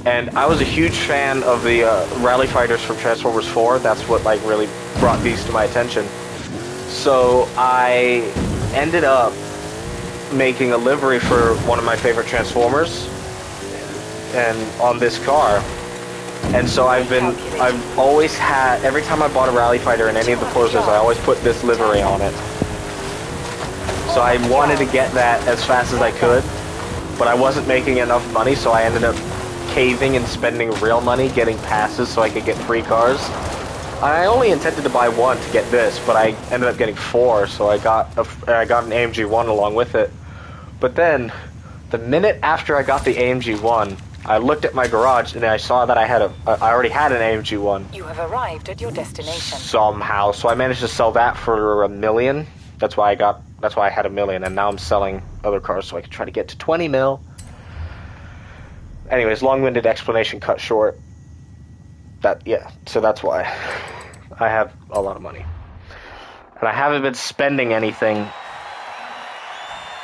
And I was a huge fan of the Rally Fighters from Transformers 4. That's what like really brought these to my attention. So I ended up making a livery for one of my favorite Transformers, and on this car. And so I've always had, every time I bought a Rally Fighter in any of the Forzas, I always put this livery on it. So I wanted to get that as fast as I could, but I wasn't making enough money, so I ended up caving and spending real money getting passes so I could get free cars. I only intended to buy one to get this, but I ended up getting 4, so I got an AMG 1 along with it. But then, the minute after I got the AMG 1, I looked at my garage and I saw that I already had an AMG 1. You have arrived at your destination. Somehow, so I managed to sell that for $1 million. That's why I had $1 million, and now I'm selling other cars so I can try to get to 20 mil. Anyways, long-winded explanation cut short. So that's why I have a lot of money. And I haven't been spending anything,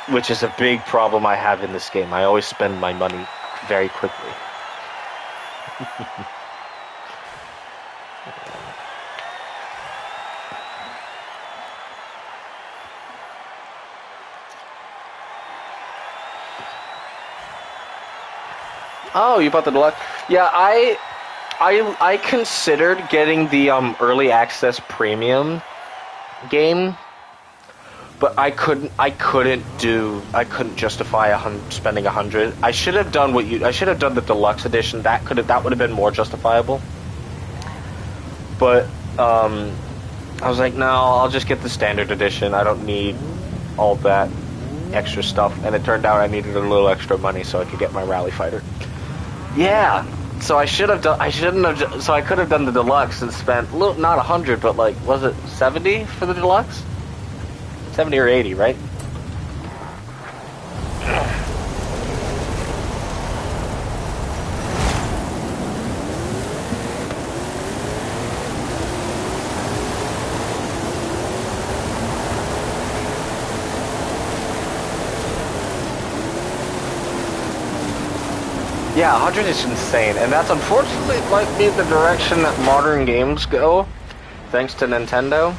which is a big problem I have in this game. I always spend my money very quickly. Oh, you bought the deluxe? Yeah, I considered getting the early access premium game, but I couldn't justify spending 100. I should have done the deluxe edition. That would have been more justifiable. But I was like, no, I'll just get the standard edition. I don't need all that extra stuff. And it turned out I needed a little extra money so I could get my Rally Fighter. Yeah, so I could have done the deluxe and spent, not 100, but like, was it 70 for the deluxe? 70 or 80, right? Yeah, 100 is insane, and that's unfortunately might be the direction that modern games go, thanks to Nintendo.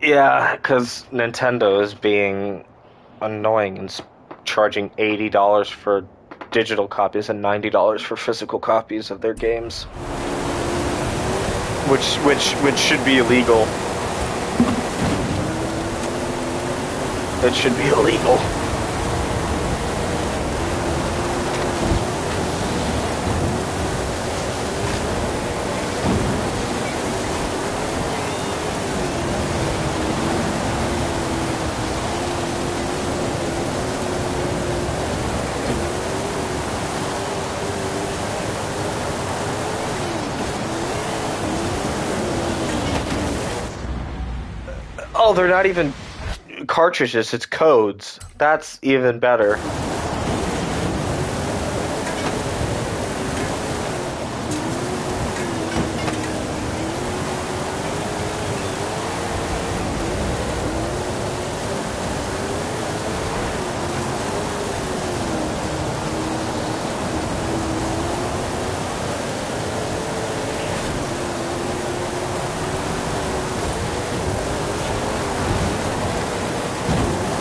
Yeah, because Nintendo is being annoying and charging $80 for digital copies and $90 for physical copies of their games, which should be illegal. It should be illegal. Oh, they're not even cartridges, it's codes. That's even better.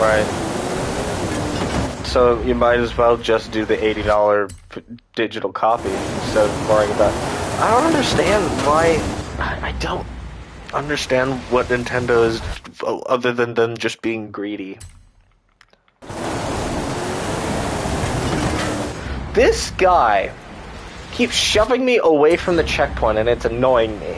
Right. So you might as well just do the $80 digital copy instead of worrying about. I don't understand why. I don't understand what Nintendo is other than them just being greedy. This guy keeps shoving me away from the checkpoint and it's annoying me.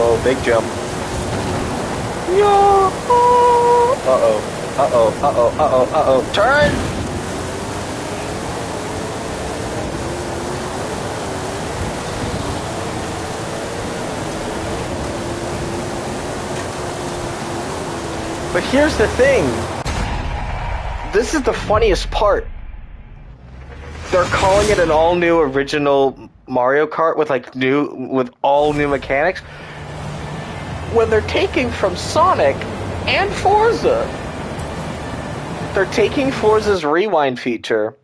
Oh, big jump. Yo! Uh-oh. Uh-oh. Uh-oh. Uh-oh. Uh-oh. Turn! But here's the thing. This is the funniest part. They're calling it an all-new original Mario Kart with all new mechanics, when they're taking from Sonic and Forza. They're taking Forza's rewind feature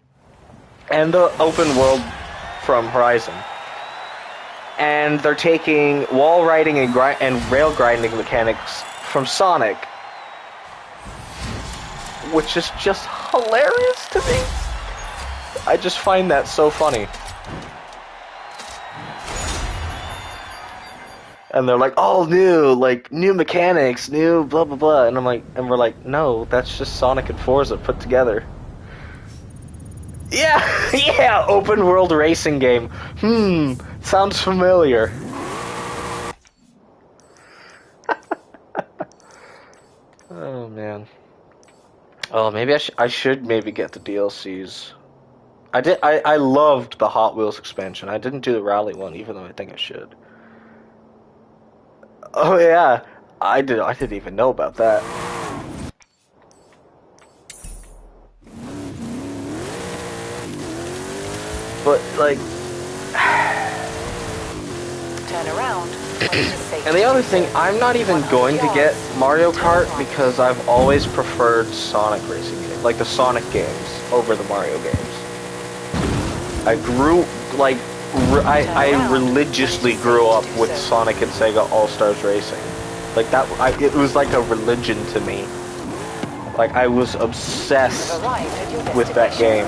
and the open world from Horizon, and they're taking wall riding and rail grinding mechanics from Sonic, which is just hilarious to me. I just find that so funny. And they're like, all new, like, new mechanics, new blah, blah, blah. And we're like, no, that's just Sonic and Forza put together. Yeah, yeah, open world racing game. Sounds familiar. Oh, man. Oh, maybe I should maybe get the DLCs. I loved the Hot Wheels expansion. I didn't do the Rally one, even though I think I should. Oh yeah, I didn't even know about that. But like, Turn around. and the other thing, I'm not even going to get Mario Kart because I've always preferred Sonic racing games, like the Sonic games, over the Mario games. I grew like. I religiously grew up with Sonic and Sega All-Stars Racing. Like that, it was like a religion to me. Like I was obsessed with that game.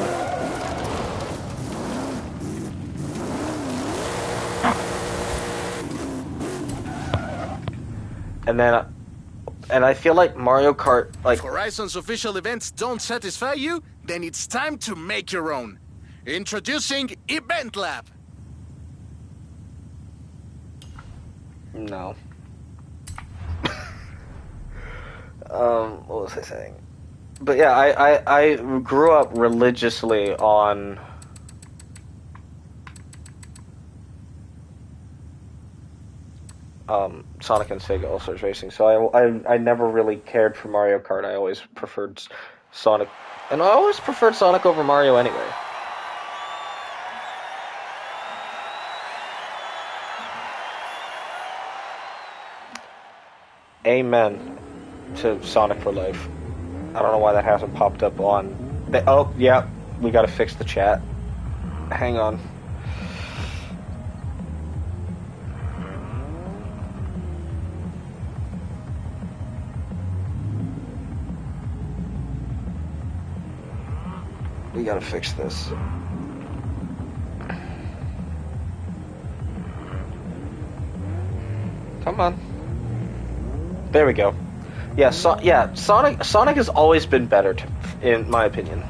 And I feel like Mario Kart, like If Horizon's official events don't satisfy you, then it's time to make your own. Introducing Event Lab. No. What was I saying? But yeah, I grew up religiously on Sonic and Sega All-Stars Racing, so I never really cared for Mario Kart. I always preferred Sonic, and I always preferred Sonic over Mario anyway. Amen to Sonic for Life. I don't know why that hasn't popped up on... Oh, yeah, we gotta fix the chat. Hang on. We gotta fix this. Come on. There we go. Yeah, Sonic has always been better, in my opinion.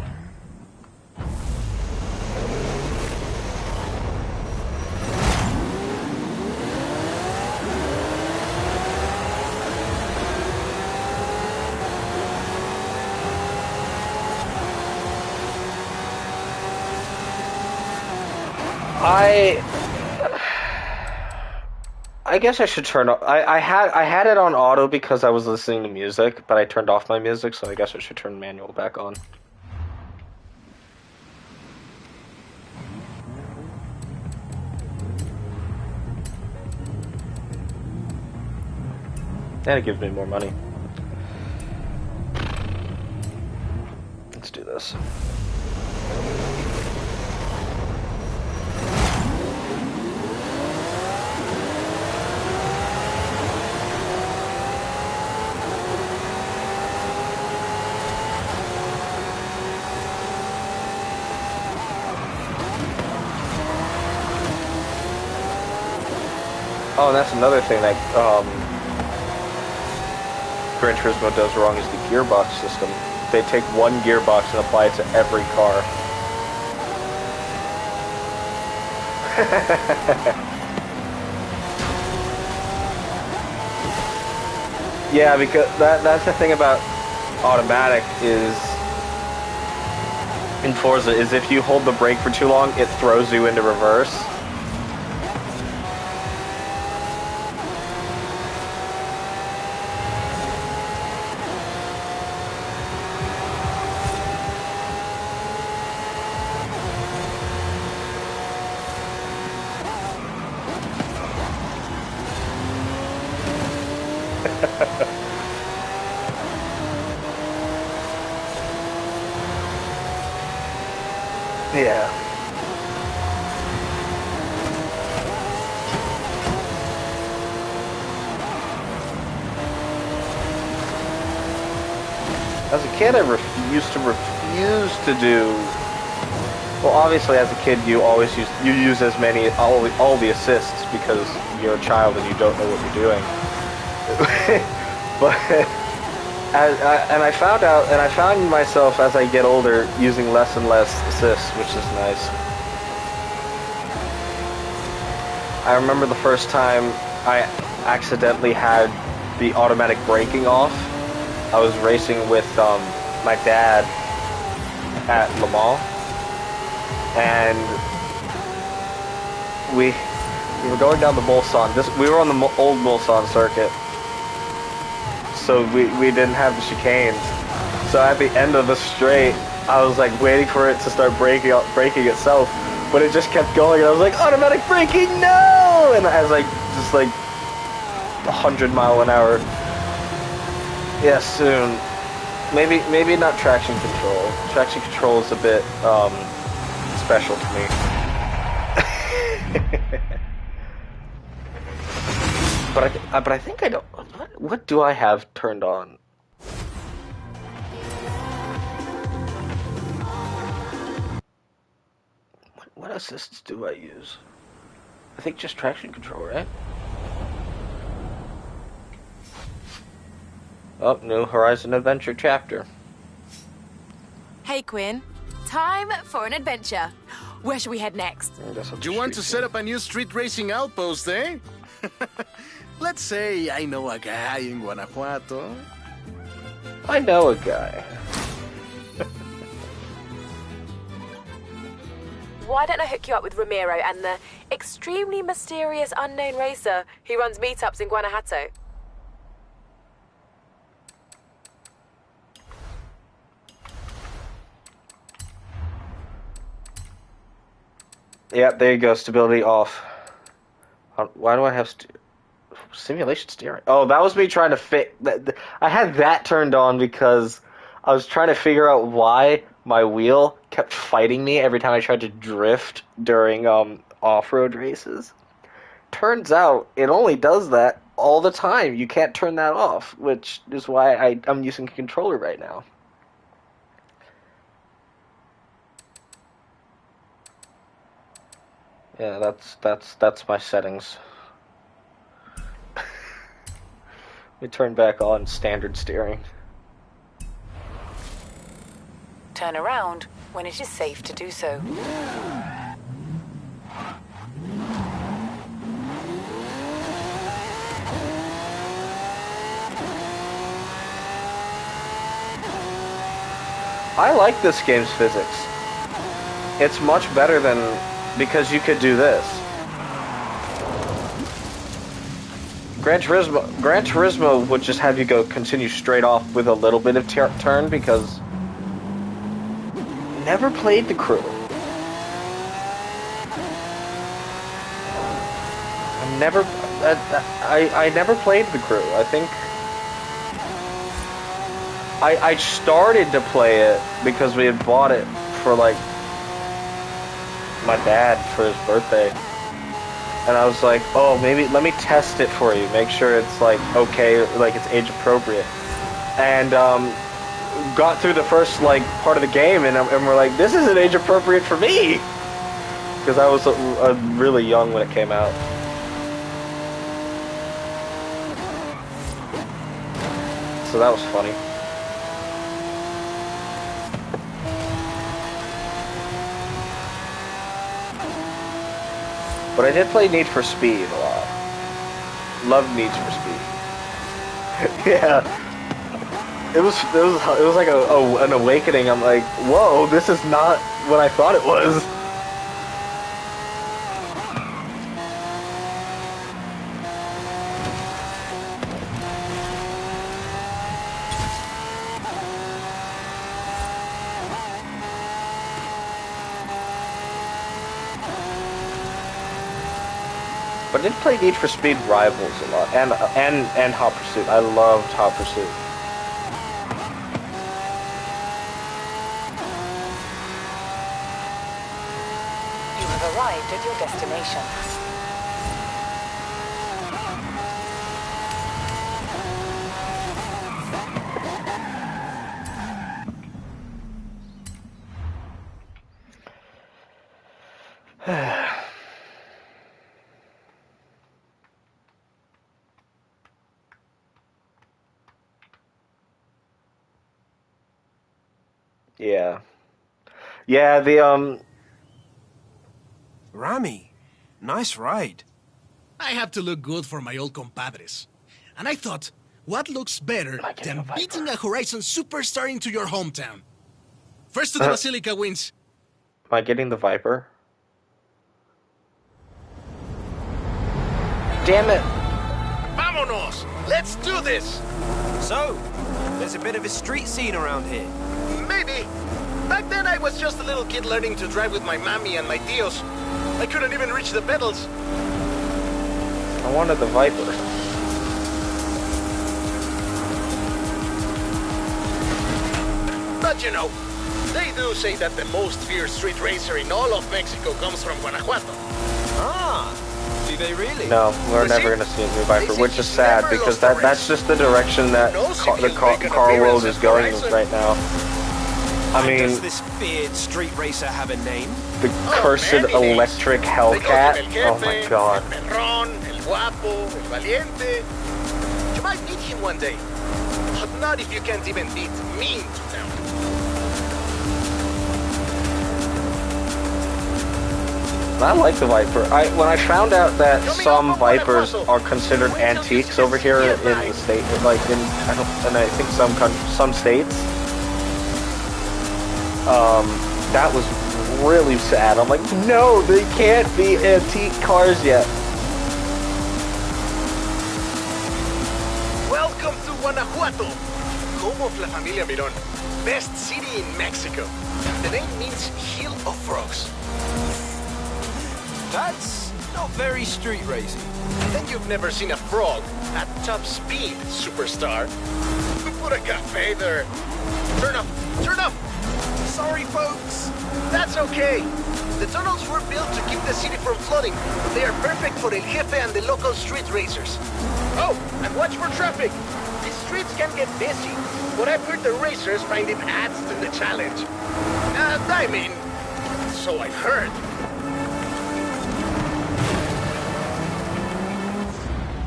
I guess I should turn off. I had it on auto because I was listening to music, but I turned off my music, so I guess I should turn manual back on. And it gives me more money. Let's do this. Oh, and that's another thing that Gran Turismo does wrong is the gearbox system. They take one gearbox and apply it to every car. Yeah, because that's the thing about automatic is in Forza is if you hold the brake for too long, it throws you into reverse. Yeah. As a kid, I used to refuse to do. Well, obviously, as a kid, you always use as many all the assists because you're a child and you don't know what you're doing. But I found myself as I get older using less and less assists, which is nice. I remember the first time I accidentally had the automatic braking off. I was racing with my dad at Le Mans, and we were going down the Mulsanne. We were on the old Mulsanne circuit, so we didn't have the chicanes. So at the end of the straight, I was like waiting for it to start braking itself, but it just kept going, and I was like, automatic braking, no! And I was like, just like 100 mile an hour. Yes, soon. Maybe not traction control. Traction control is a bit special to me. but I think I don't. What do I have turned on? What assists do I use? I think just traction control, right? Oh, new Horizon Adventure chapter. Hey, Quinn. Time for an adventure. Where should we head next? You want to set up a new street racing outpost, eh? Let's say I know a guy in Guanajuato. I know a guy. Why don't I hook you up with Ramiro and the extremely mysterious unknown racer who runs meetups in Guanajuato? Yeah, there you go. Stability off. Why do I have simulation steering? Oh, that was me trying to fix. I had that turned on because I was trying to figure out why my wheel kept fighting me every time I tried to drift during off-road races. Turns out it only does that all the time. You can't turn that off, which is why I'm using a controller right now. Yeah, that's my settings. We turn back on standard steering. Turn around when it is safe to do so. I like this game's physics. It's much better than because you could do this. Gran Turismo would just have you continue straight off with a little bit of turn because never played the crew. I never played the crew. I think I started to play it because we had bought it for like my dad for his birthday, and I was like, oh, maybe let me test it for you, make sure it's like okay, like it's age appropriate, and got through the first like part of the game, and we're like, this isn't age appropriate for me, because I was really young when it came out. So that was funny. But I did play Need for Speed a lot. Loved Need for Speed. Yeah. It was like an awakening. I'm like, whoa, this is not what I thought it was. But I did play Need for Speed Rivals a lot, and Hot Pursuit. I loved Hot Pursuit. You have arrived at your destination. Yeah. Yeah, Rami, nice ride. I have to look good for my old compadres. And I thought, what looks better than beating a Horizon superstar into your hometown? First to the Basilica wins. Am I getting the Viper? Damn it! Vámonos! Let's do this! So, there's a bit of a street scene around here. Maybe. Back then I was just a little kid learning to drive with my mommy and my tios. I couldn't even reach the pedals. I wanted the Viper. But you know, they do say that the most fierce street racer in all of Mexico comes from Guanajuato. Ah, do they really? No, we're You never see? gonna see a new Viper, They say which is he's sad never because lost a that's race. just the direction that No the civilians make an car world appearance is at going Horizon. with right now. I And mean, does this feared street racer have a name? the cursed many names. electric They call him Hellcat. El Oh my Jefe, god. El Perrón, El Guapo, El Valiente. You might meet him one day. But not if you can't even beat me to town. I like the Viper. When I found out that Coming some up on Vipers Guanajuato. are considered Wait till you antiques see over this here in Fiat the Nine. state, like and I think some states, that was really sad. I'm like, no, they can't be antique cars yet. Welcome to Guanajuato, home of La Familia Mirón, best city in Mexico. The name means hill of frogs. That's not very street racy. Then you've never seen a frog at top speed, superstar. Put a cafe there. Turn up, turn up. Sorry, folks. That's okay. The tunnels were built to keep the city from flooding. They are perfect for El Jefe and the local street racers. Oh, and watch for traffic. The streets can get busy, but I've heard the racers find it adds to the challenge. I mean, so I've heard.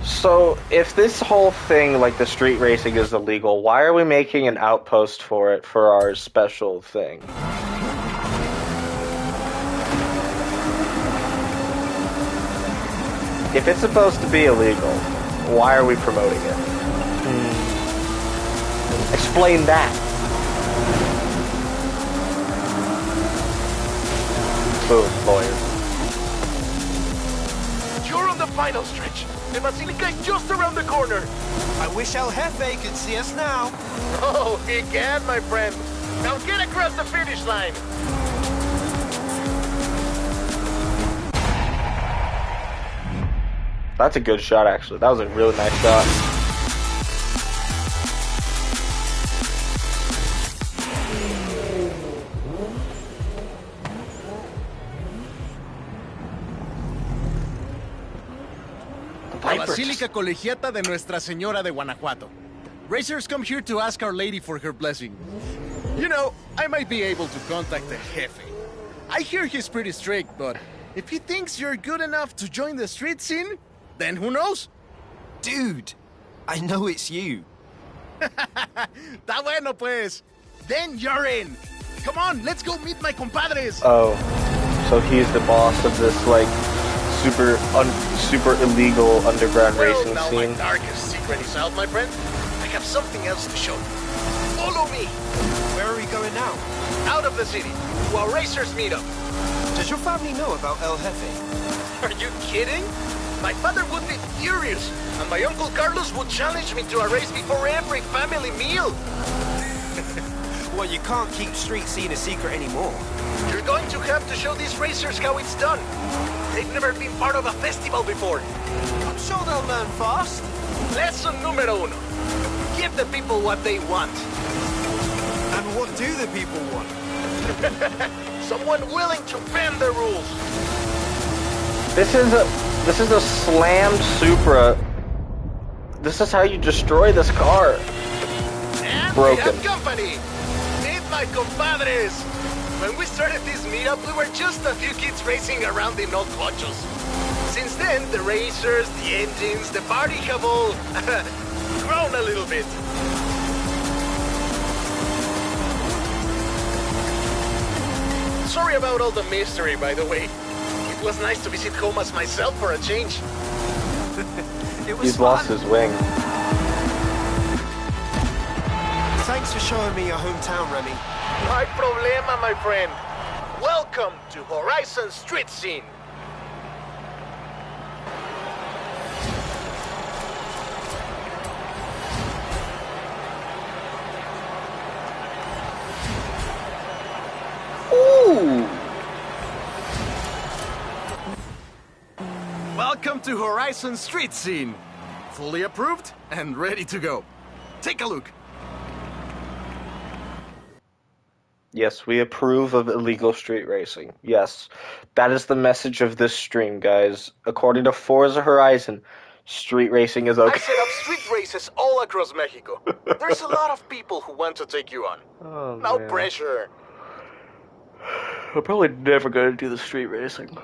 So, if this whole thing, like the street racing, is illegal, why are we making an outpost for it for our special thing? If it's supposed to be illegal, why are we promoting it? Explain that. Boom, lawyer. You're on the final stretch. The Basilica is just around the corner. I wish El Jefe could see us now. Oh, he can, my friend. Now get across the finish line. That's a good shot, actually. That was a really nice shot. Basílica Colegiata de Nuestra Señora de Guanajuato. Racers come here to ask Our Lady for her blessing. You know, I might be able to contact the Jefe. I hear he's pretty strict, but if he thinks you're good enough to join the street scene, then who knows? Dude, I know it's you. Está bueno, pues. Then you're in. Come on, let's go meet my compadres. Oh, so he's the boss of this, like, super illegal underground racing now scene. my darkest secret is out, my friend. I have something else to show you. Follow me. Where are we going now? Out of the city, to our racers meetup. Does your family know about El Jefe? Are you kidding? My father would be furious, and my Uncle Carlos would challenge me to a race before every family meal. Well, you can't keep street scene a secret anymore. You're going to have to show these racers how it's done. They've never been part of a festival before. I'm sure they'll learn fast. Lesson número uno. Give the people what they want. And what do the people want? Someone willing to bend the rules. This is a slammed Supra. This is how you destroy this car. And Broken. we have company. Meet my compadres. When we started this meetup, we were just a few kids racing around in old cochos. Since then, the racers, the engines, the party have all grown a little bit. Sorry about all the mystery, by the way. It was nice to visit Comas myself for a change. It was He's fun. lost his wing. Thanks for showing me your hometown, Remy. No hay problema, my friend. Welcome to Horizon Street Scene. Ooh. Welcome to Horizon Street Scene. Fully approved and ready to go. Take a look. Yes, we approve of illegal street racing. Yes, that is the message of this stream, guys. According to Forza Horizon, street racing is I okay. set up street races all across Mexico. There's a lot of people who want to take you on. Oh, No man. pressure. I'm probably never going to do the street racing.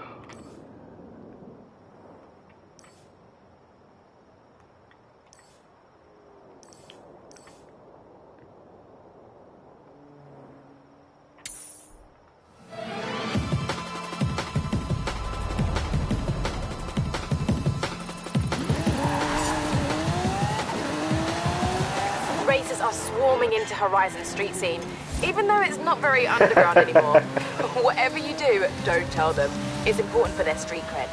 Racers are swarming into Horizon Street Scene, even though it's not very underground anymore. Whatever you do, don't tell them. It's important for their street cred.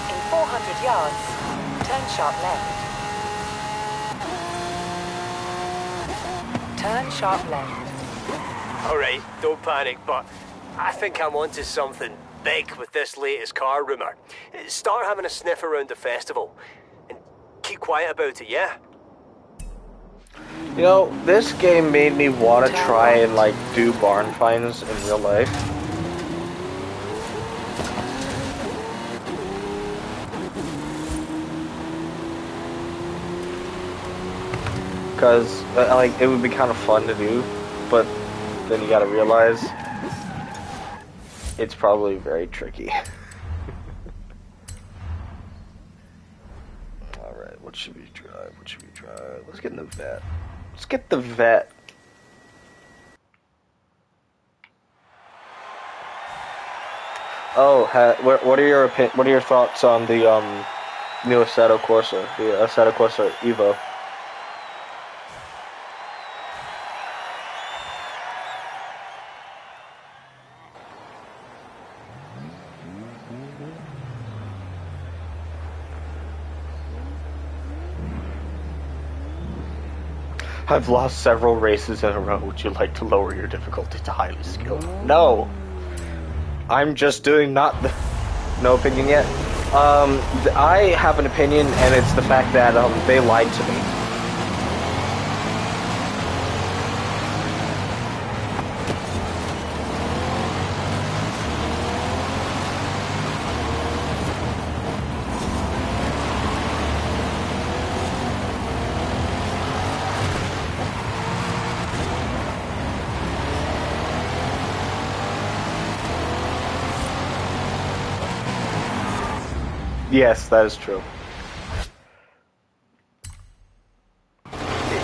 In 400 yards, turn sharp left. Turn sharp left. Alright, don't panic, but I think I'm onto something big with this latest car rumour. Start having a sniff around the festival. And keep quiet about it, yeah? You know, this game made me want to try and, like, do barn finds in real life. Because, like, it would be kind of fun to do, but then you gotta realize it's probably very tricky. Alright, what should we drive? What should we drive? Let's get in the vet. Let's get the vet. Oh, what are your thoughts on the new Assetto Corsa, the Assetto Corsa Evo? I've lost several races in a row. Would you like to lower your difficulty to highly skilled? No. I'm just doing no opinion yet. I have an opinion, and it's the fact that they lied to me. Yes, that is true.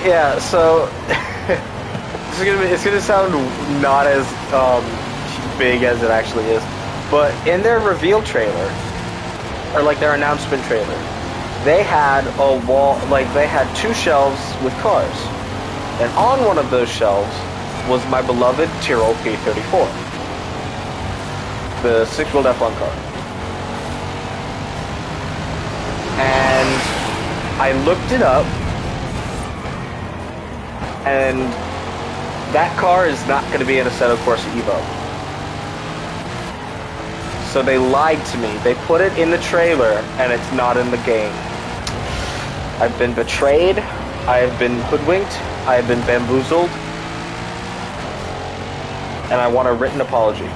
Yeah, so it's gonna sound not as big as it actually is, but in their reveal trailer, or like their announcement trailer, they had a wall, like they had two shelves with cars, and on one of those shelves was my beloved Tyrrell P34, the six-wheeled F1 car. And I looked it up, and that car is not going to be in Assetto Corsa Evo. So they lied to me. They put it in the trailer, and it's not in the game. I've been betrayed. I have been hoodwinked. I have been bamboozled. And I want a written apology.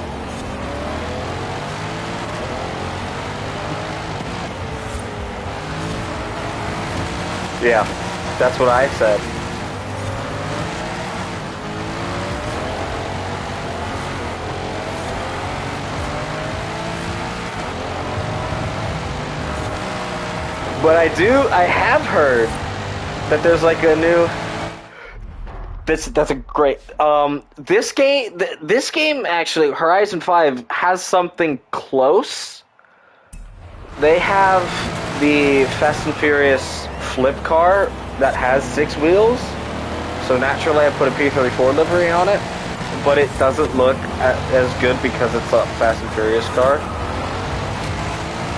Yeah, that's what I said. But I have heard that there's like a new. That's a great. This game actually, Horizon 5 has something close. They have the Fast and Furious flip car that has 6 wheels. So naturally, I put a P34 livery on it, but it doesn't look as good because it's a Fast and Furious car.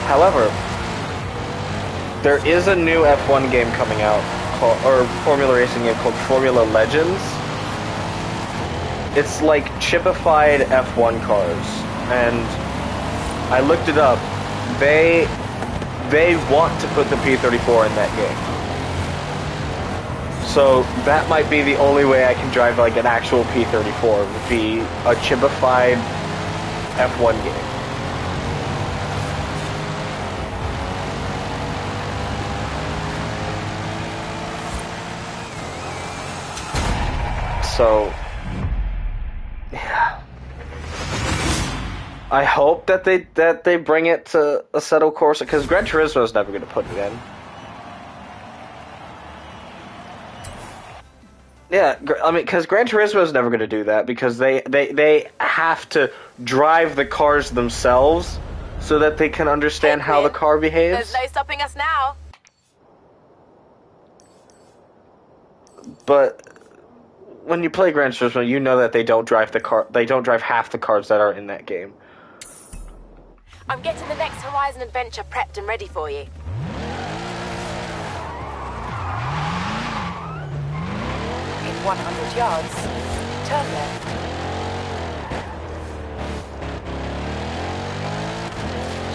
However, there is a new F1 game coming out, or Formula Racing game called Formula Legends. It's like chipified F1 cars, and I looked it up. They want to put the P34 in that game. So that might be the only way I can drive like an actual P34, would be a chipified F1 game. So, yeah. I hope that they bring it to Assetto Corsa, because Gran Turismo is never going to put it in. Yeah, I mean, because Gran Turismo is never going to do that, because they have to drive the cars themselves so that they can understand how the car behaves. There's no stopping us now. But when you play Gran Turismo, you know that they don't drive half the cars that are in that game. I'm getting the next Horizon adventure prepped and ready for you. In 100 yards, turn left.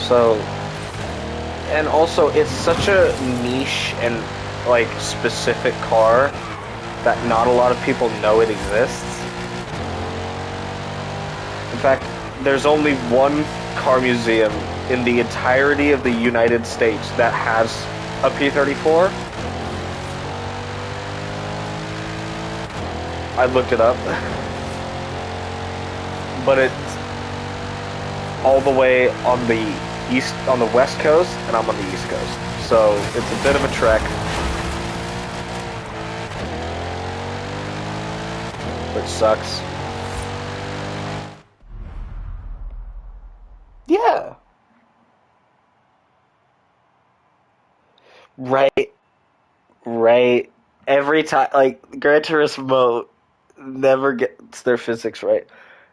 So, and also it's such a niche and like specific car that not a lot of people know it exists. In fact, there's only one car museum in the entirety of the United States that has a P34. I looked it up, but it's all the way on the west coast, and I'm on the east coast, so it's a bit of a trek. Which sucks. Yeah. Right. Every time, like, Gran Turismo never gets their physics right.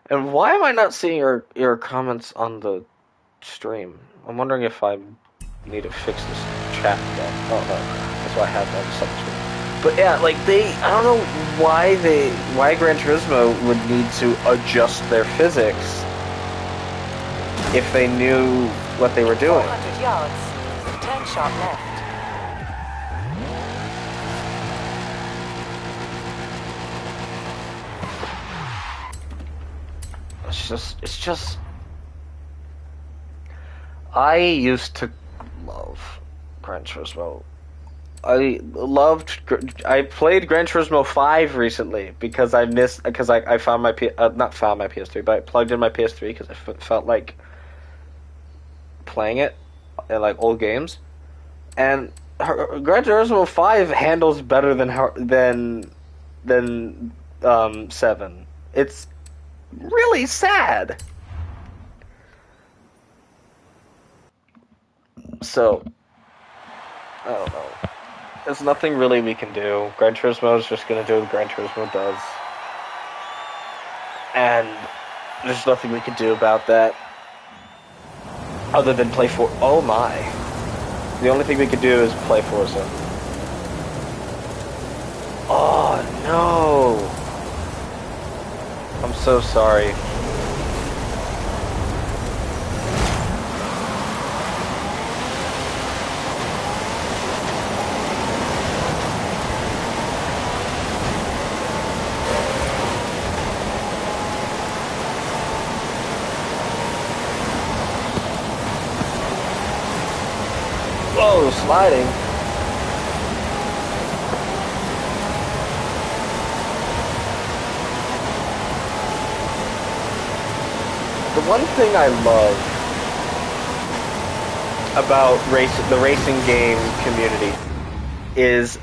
And why am I not seeing your comments on the stream? I'm wondering if I need to fix this chat again. Oh no, that's why I have that subscribe. But yeah, like I don't know why Gran Turismo would need to adjust their physics if they knew what they were doing. 400 yards, turn sharp left. It's just. I used to love Gran Turismo. I played Gran Turismo 5 recently because I found my not found my PS3, but I plugged in my PS3 because I felt like playing it. like old games, and Gran Turismo 5 handles better than 7. It's really sad. So I don't know. There's nothing really we can do. Gran Turismo is just gonna do what Gran Turismo does, and there's nothing we can do about that other than play for. Oh my! The only thing we can do is play Forza. Oh no! I'm so sorry. Whoa, sliding. The one thing I love about the racing game community is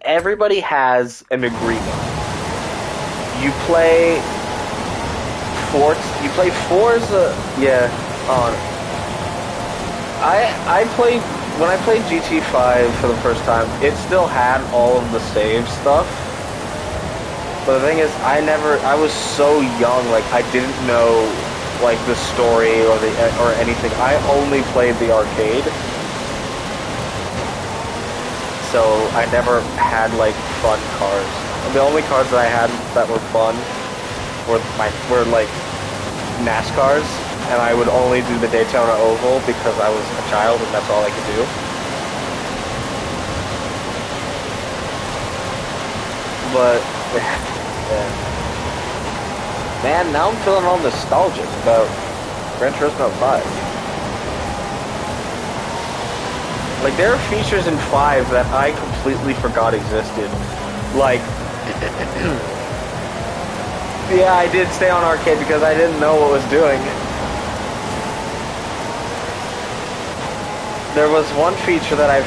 everybody has an agreement. You play Forza, yeah. I played when I played GT5 for the first time. It still had all of the save stuff. But the thing is, I was so young, like, I didn't know, like, the story or anything. I only played the arcade. So I never had, like, fun cars. The only cars that I had that were fun were like, NASCARs, and I would only do the Daytona Oval because I was a child and that's all I could do. But, yeah. Man, now I'm feeling all nostalgic about Gran Turismo 5. Like, there are features in 5 that I completely forgot existed. Like, yeah, I did stay on arcade because I didn't know what was doing. There was one feature that I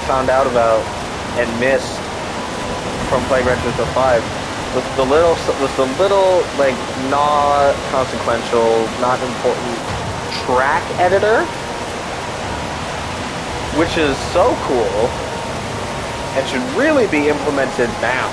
found out about and missed from playing Gran Turismo 5 was the little like not consequential, not important track editor, which is so cool and should really be implemented now.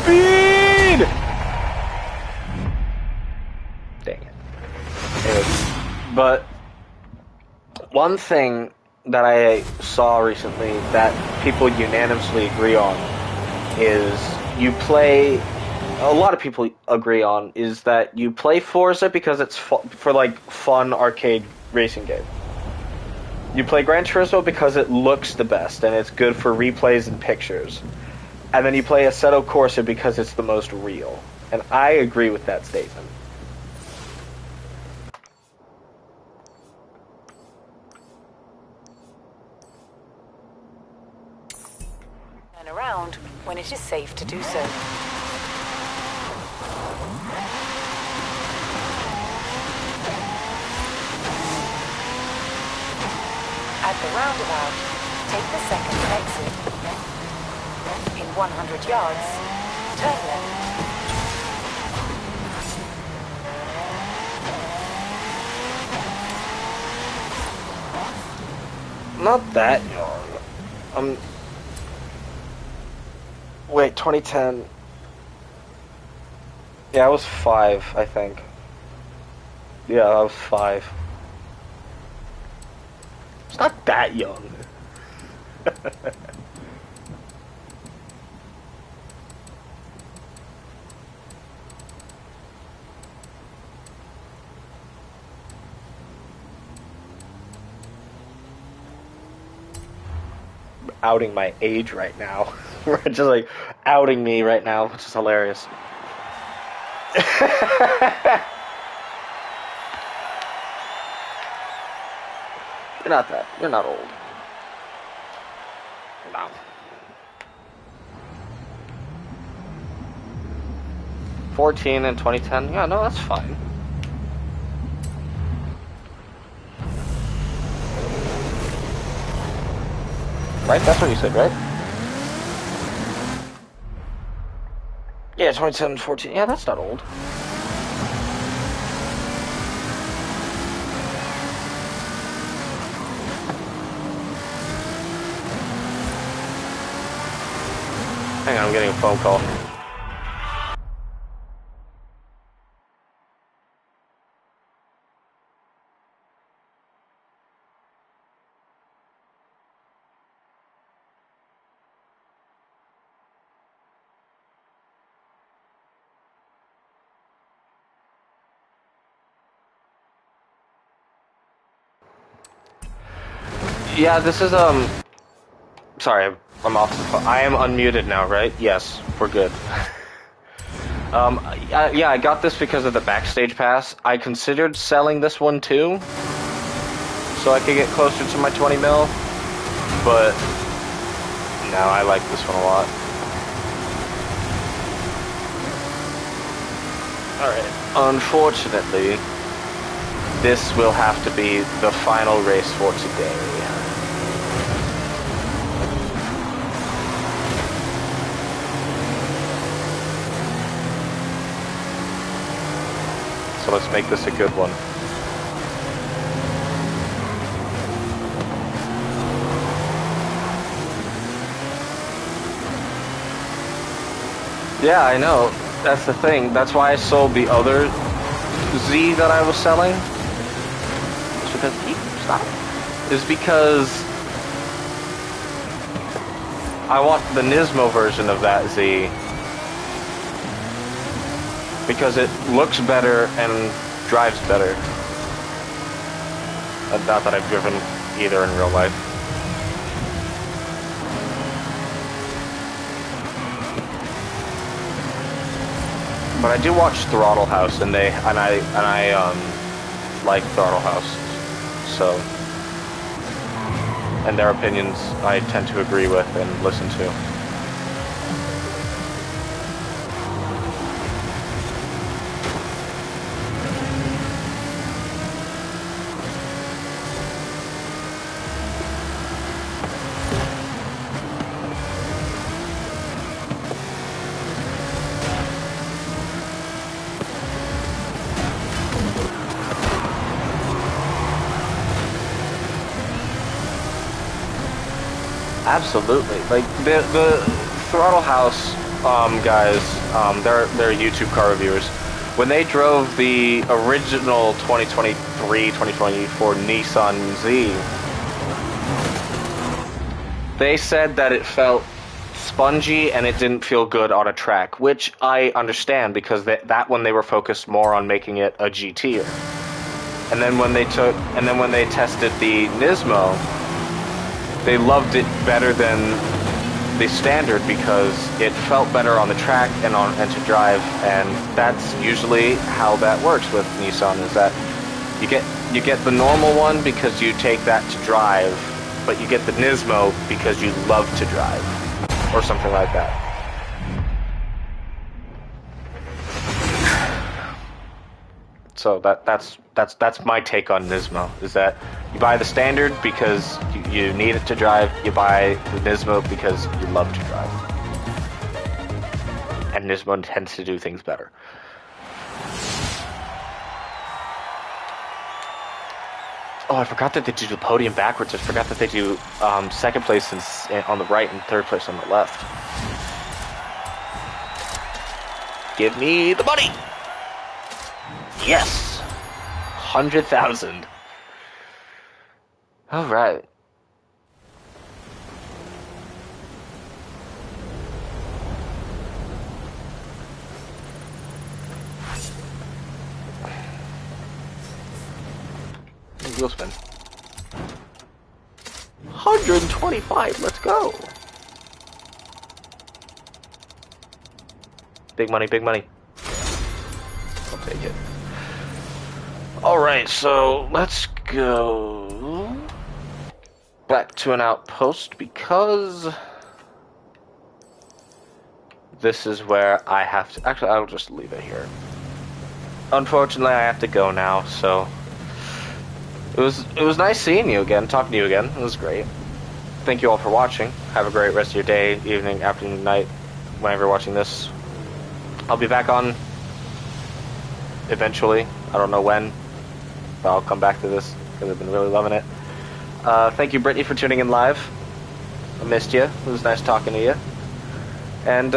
Speed! Dang it. Anyways, but one thing that I saw recently that people unanimously agree on is a lot of people agree on is that you play Forza because it's for like fun arcade racing game. You play Gran Turismo because it looks the best and it's good for replays and pictures. And then you play Assetto Corsa because it's the most real. And I agree with that statement. Turn around when it is safe to do so. At the roundabout, take the second exit. In 100 yards, turn left. Not that young. Wait, 2010. Yeah, I was 5, I think. Yeah, I was 5. It's not that young. Outing my age right now. We're just like outing me right now, which is hilarious. You're not old. No. '14 and 2010. Yeah, no, that's fine. Right? That's what you said, right? Yeah, 2010, 14. Yeah, that's not old. Hang on, I'm getting a phone call. Yeah, this is, sorry, I'm off the phone. I am unmuted now, right? Yes, we're good. Yeah, I got this because of the backstage pass. I considered selling this one too, so I could get closer to my 20 mil, but no, I like this one a lot. Alright, unfortunately, this will have to be the final race for today. So let's make this a good one. Yeah, I know. That's the thing. That's why I sold the other Z that I was selling. It's because stop. Is because I want the Nismo version of that Z. Because it looks better and drives better. Not that I've driven either in real life. But I do watch Throttle House, and I like Throttle House, so, and their opinions I tend to agree with and listen to. Absolutely. Like the Throttle House guys, they're YouTube car reviewers. When they drove the original 2023-2024 Nissan Z, they said that it felt spongy and it didn't feel good on a track, which I understand because that one they were focused more on making it a GTer. And then when they tested the Nismo, they loved it better than the standard because it felt better on the track and to drive, and that's usually how that works with Nissan, is that you get the normal one because you take that to drive, but you get the Nismo because you love to drive, or something like that. So that's my take on Nismo, is that you buy the standard because you need it to drive, you buy the Nismo because you love to drive. And Nismo tends to do things better. Oh, I forgot that they do the podium backwards. I forgot that they do second place on the right and third place on the left. Give me the money! Yes! 100,000. Alright. Wheel spin. 125, let's go! Big money, big money. I'll take it. Alright, so let's go. back to an outpost because this is where I have to... Actually, I'll just leave it here. Unfortunately, I have to go now, so... It was nice seeing you again, talking to you again. It was great. Thank you all for watching. Have a great rest of your day, evening, afternoon, night, whenever you're watching this. I'll be back on eventually. I don't know when, but I'll come back to this because I've been really loving it. Thank you, Brittany, for tuning in live. I missed you. It was nice talking to you. And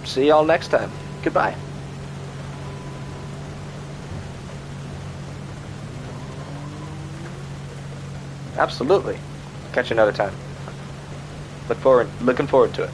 see y'all next time. Goodbye. Absolutely. Catch you another time. Looking forward to it.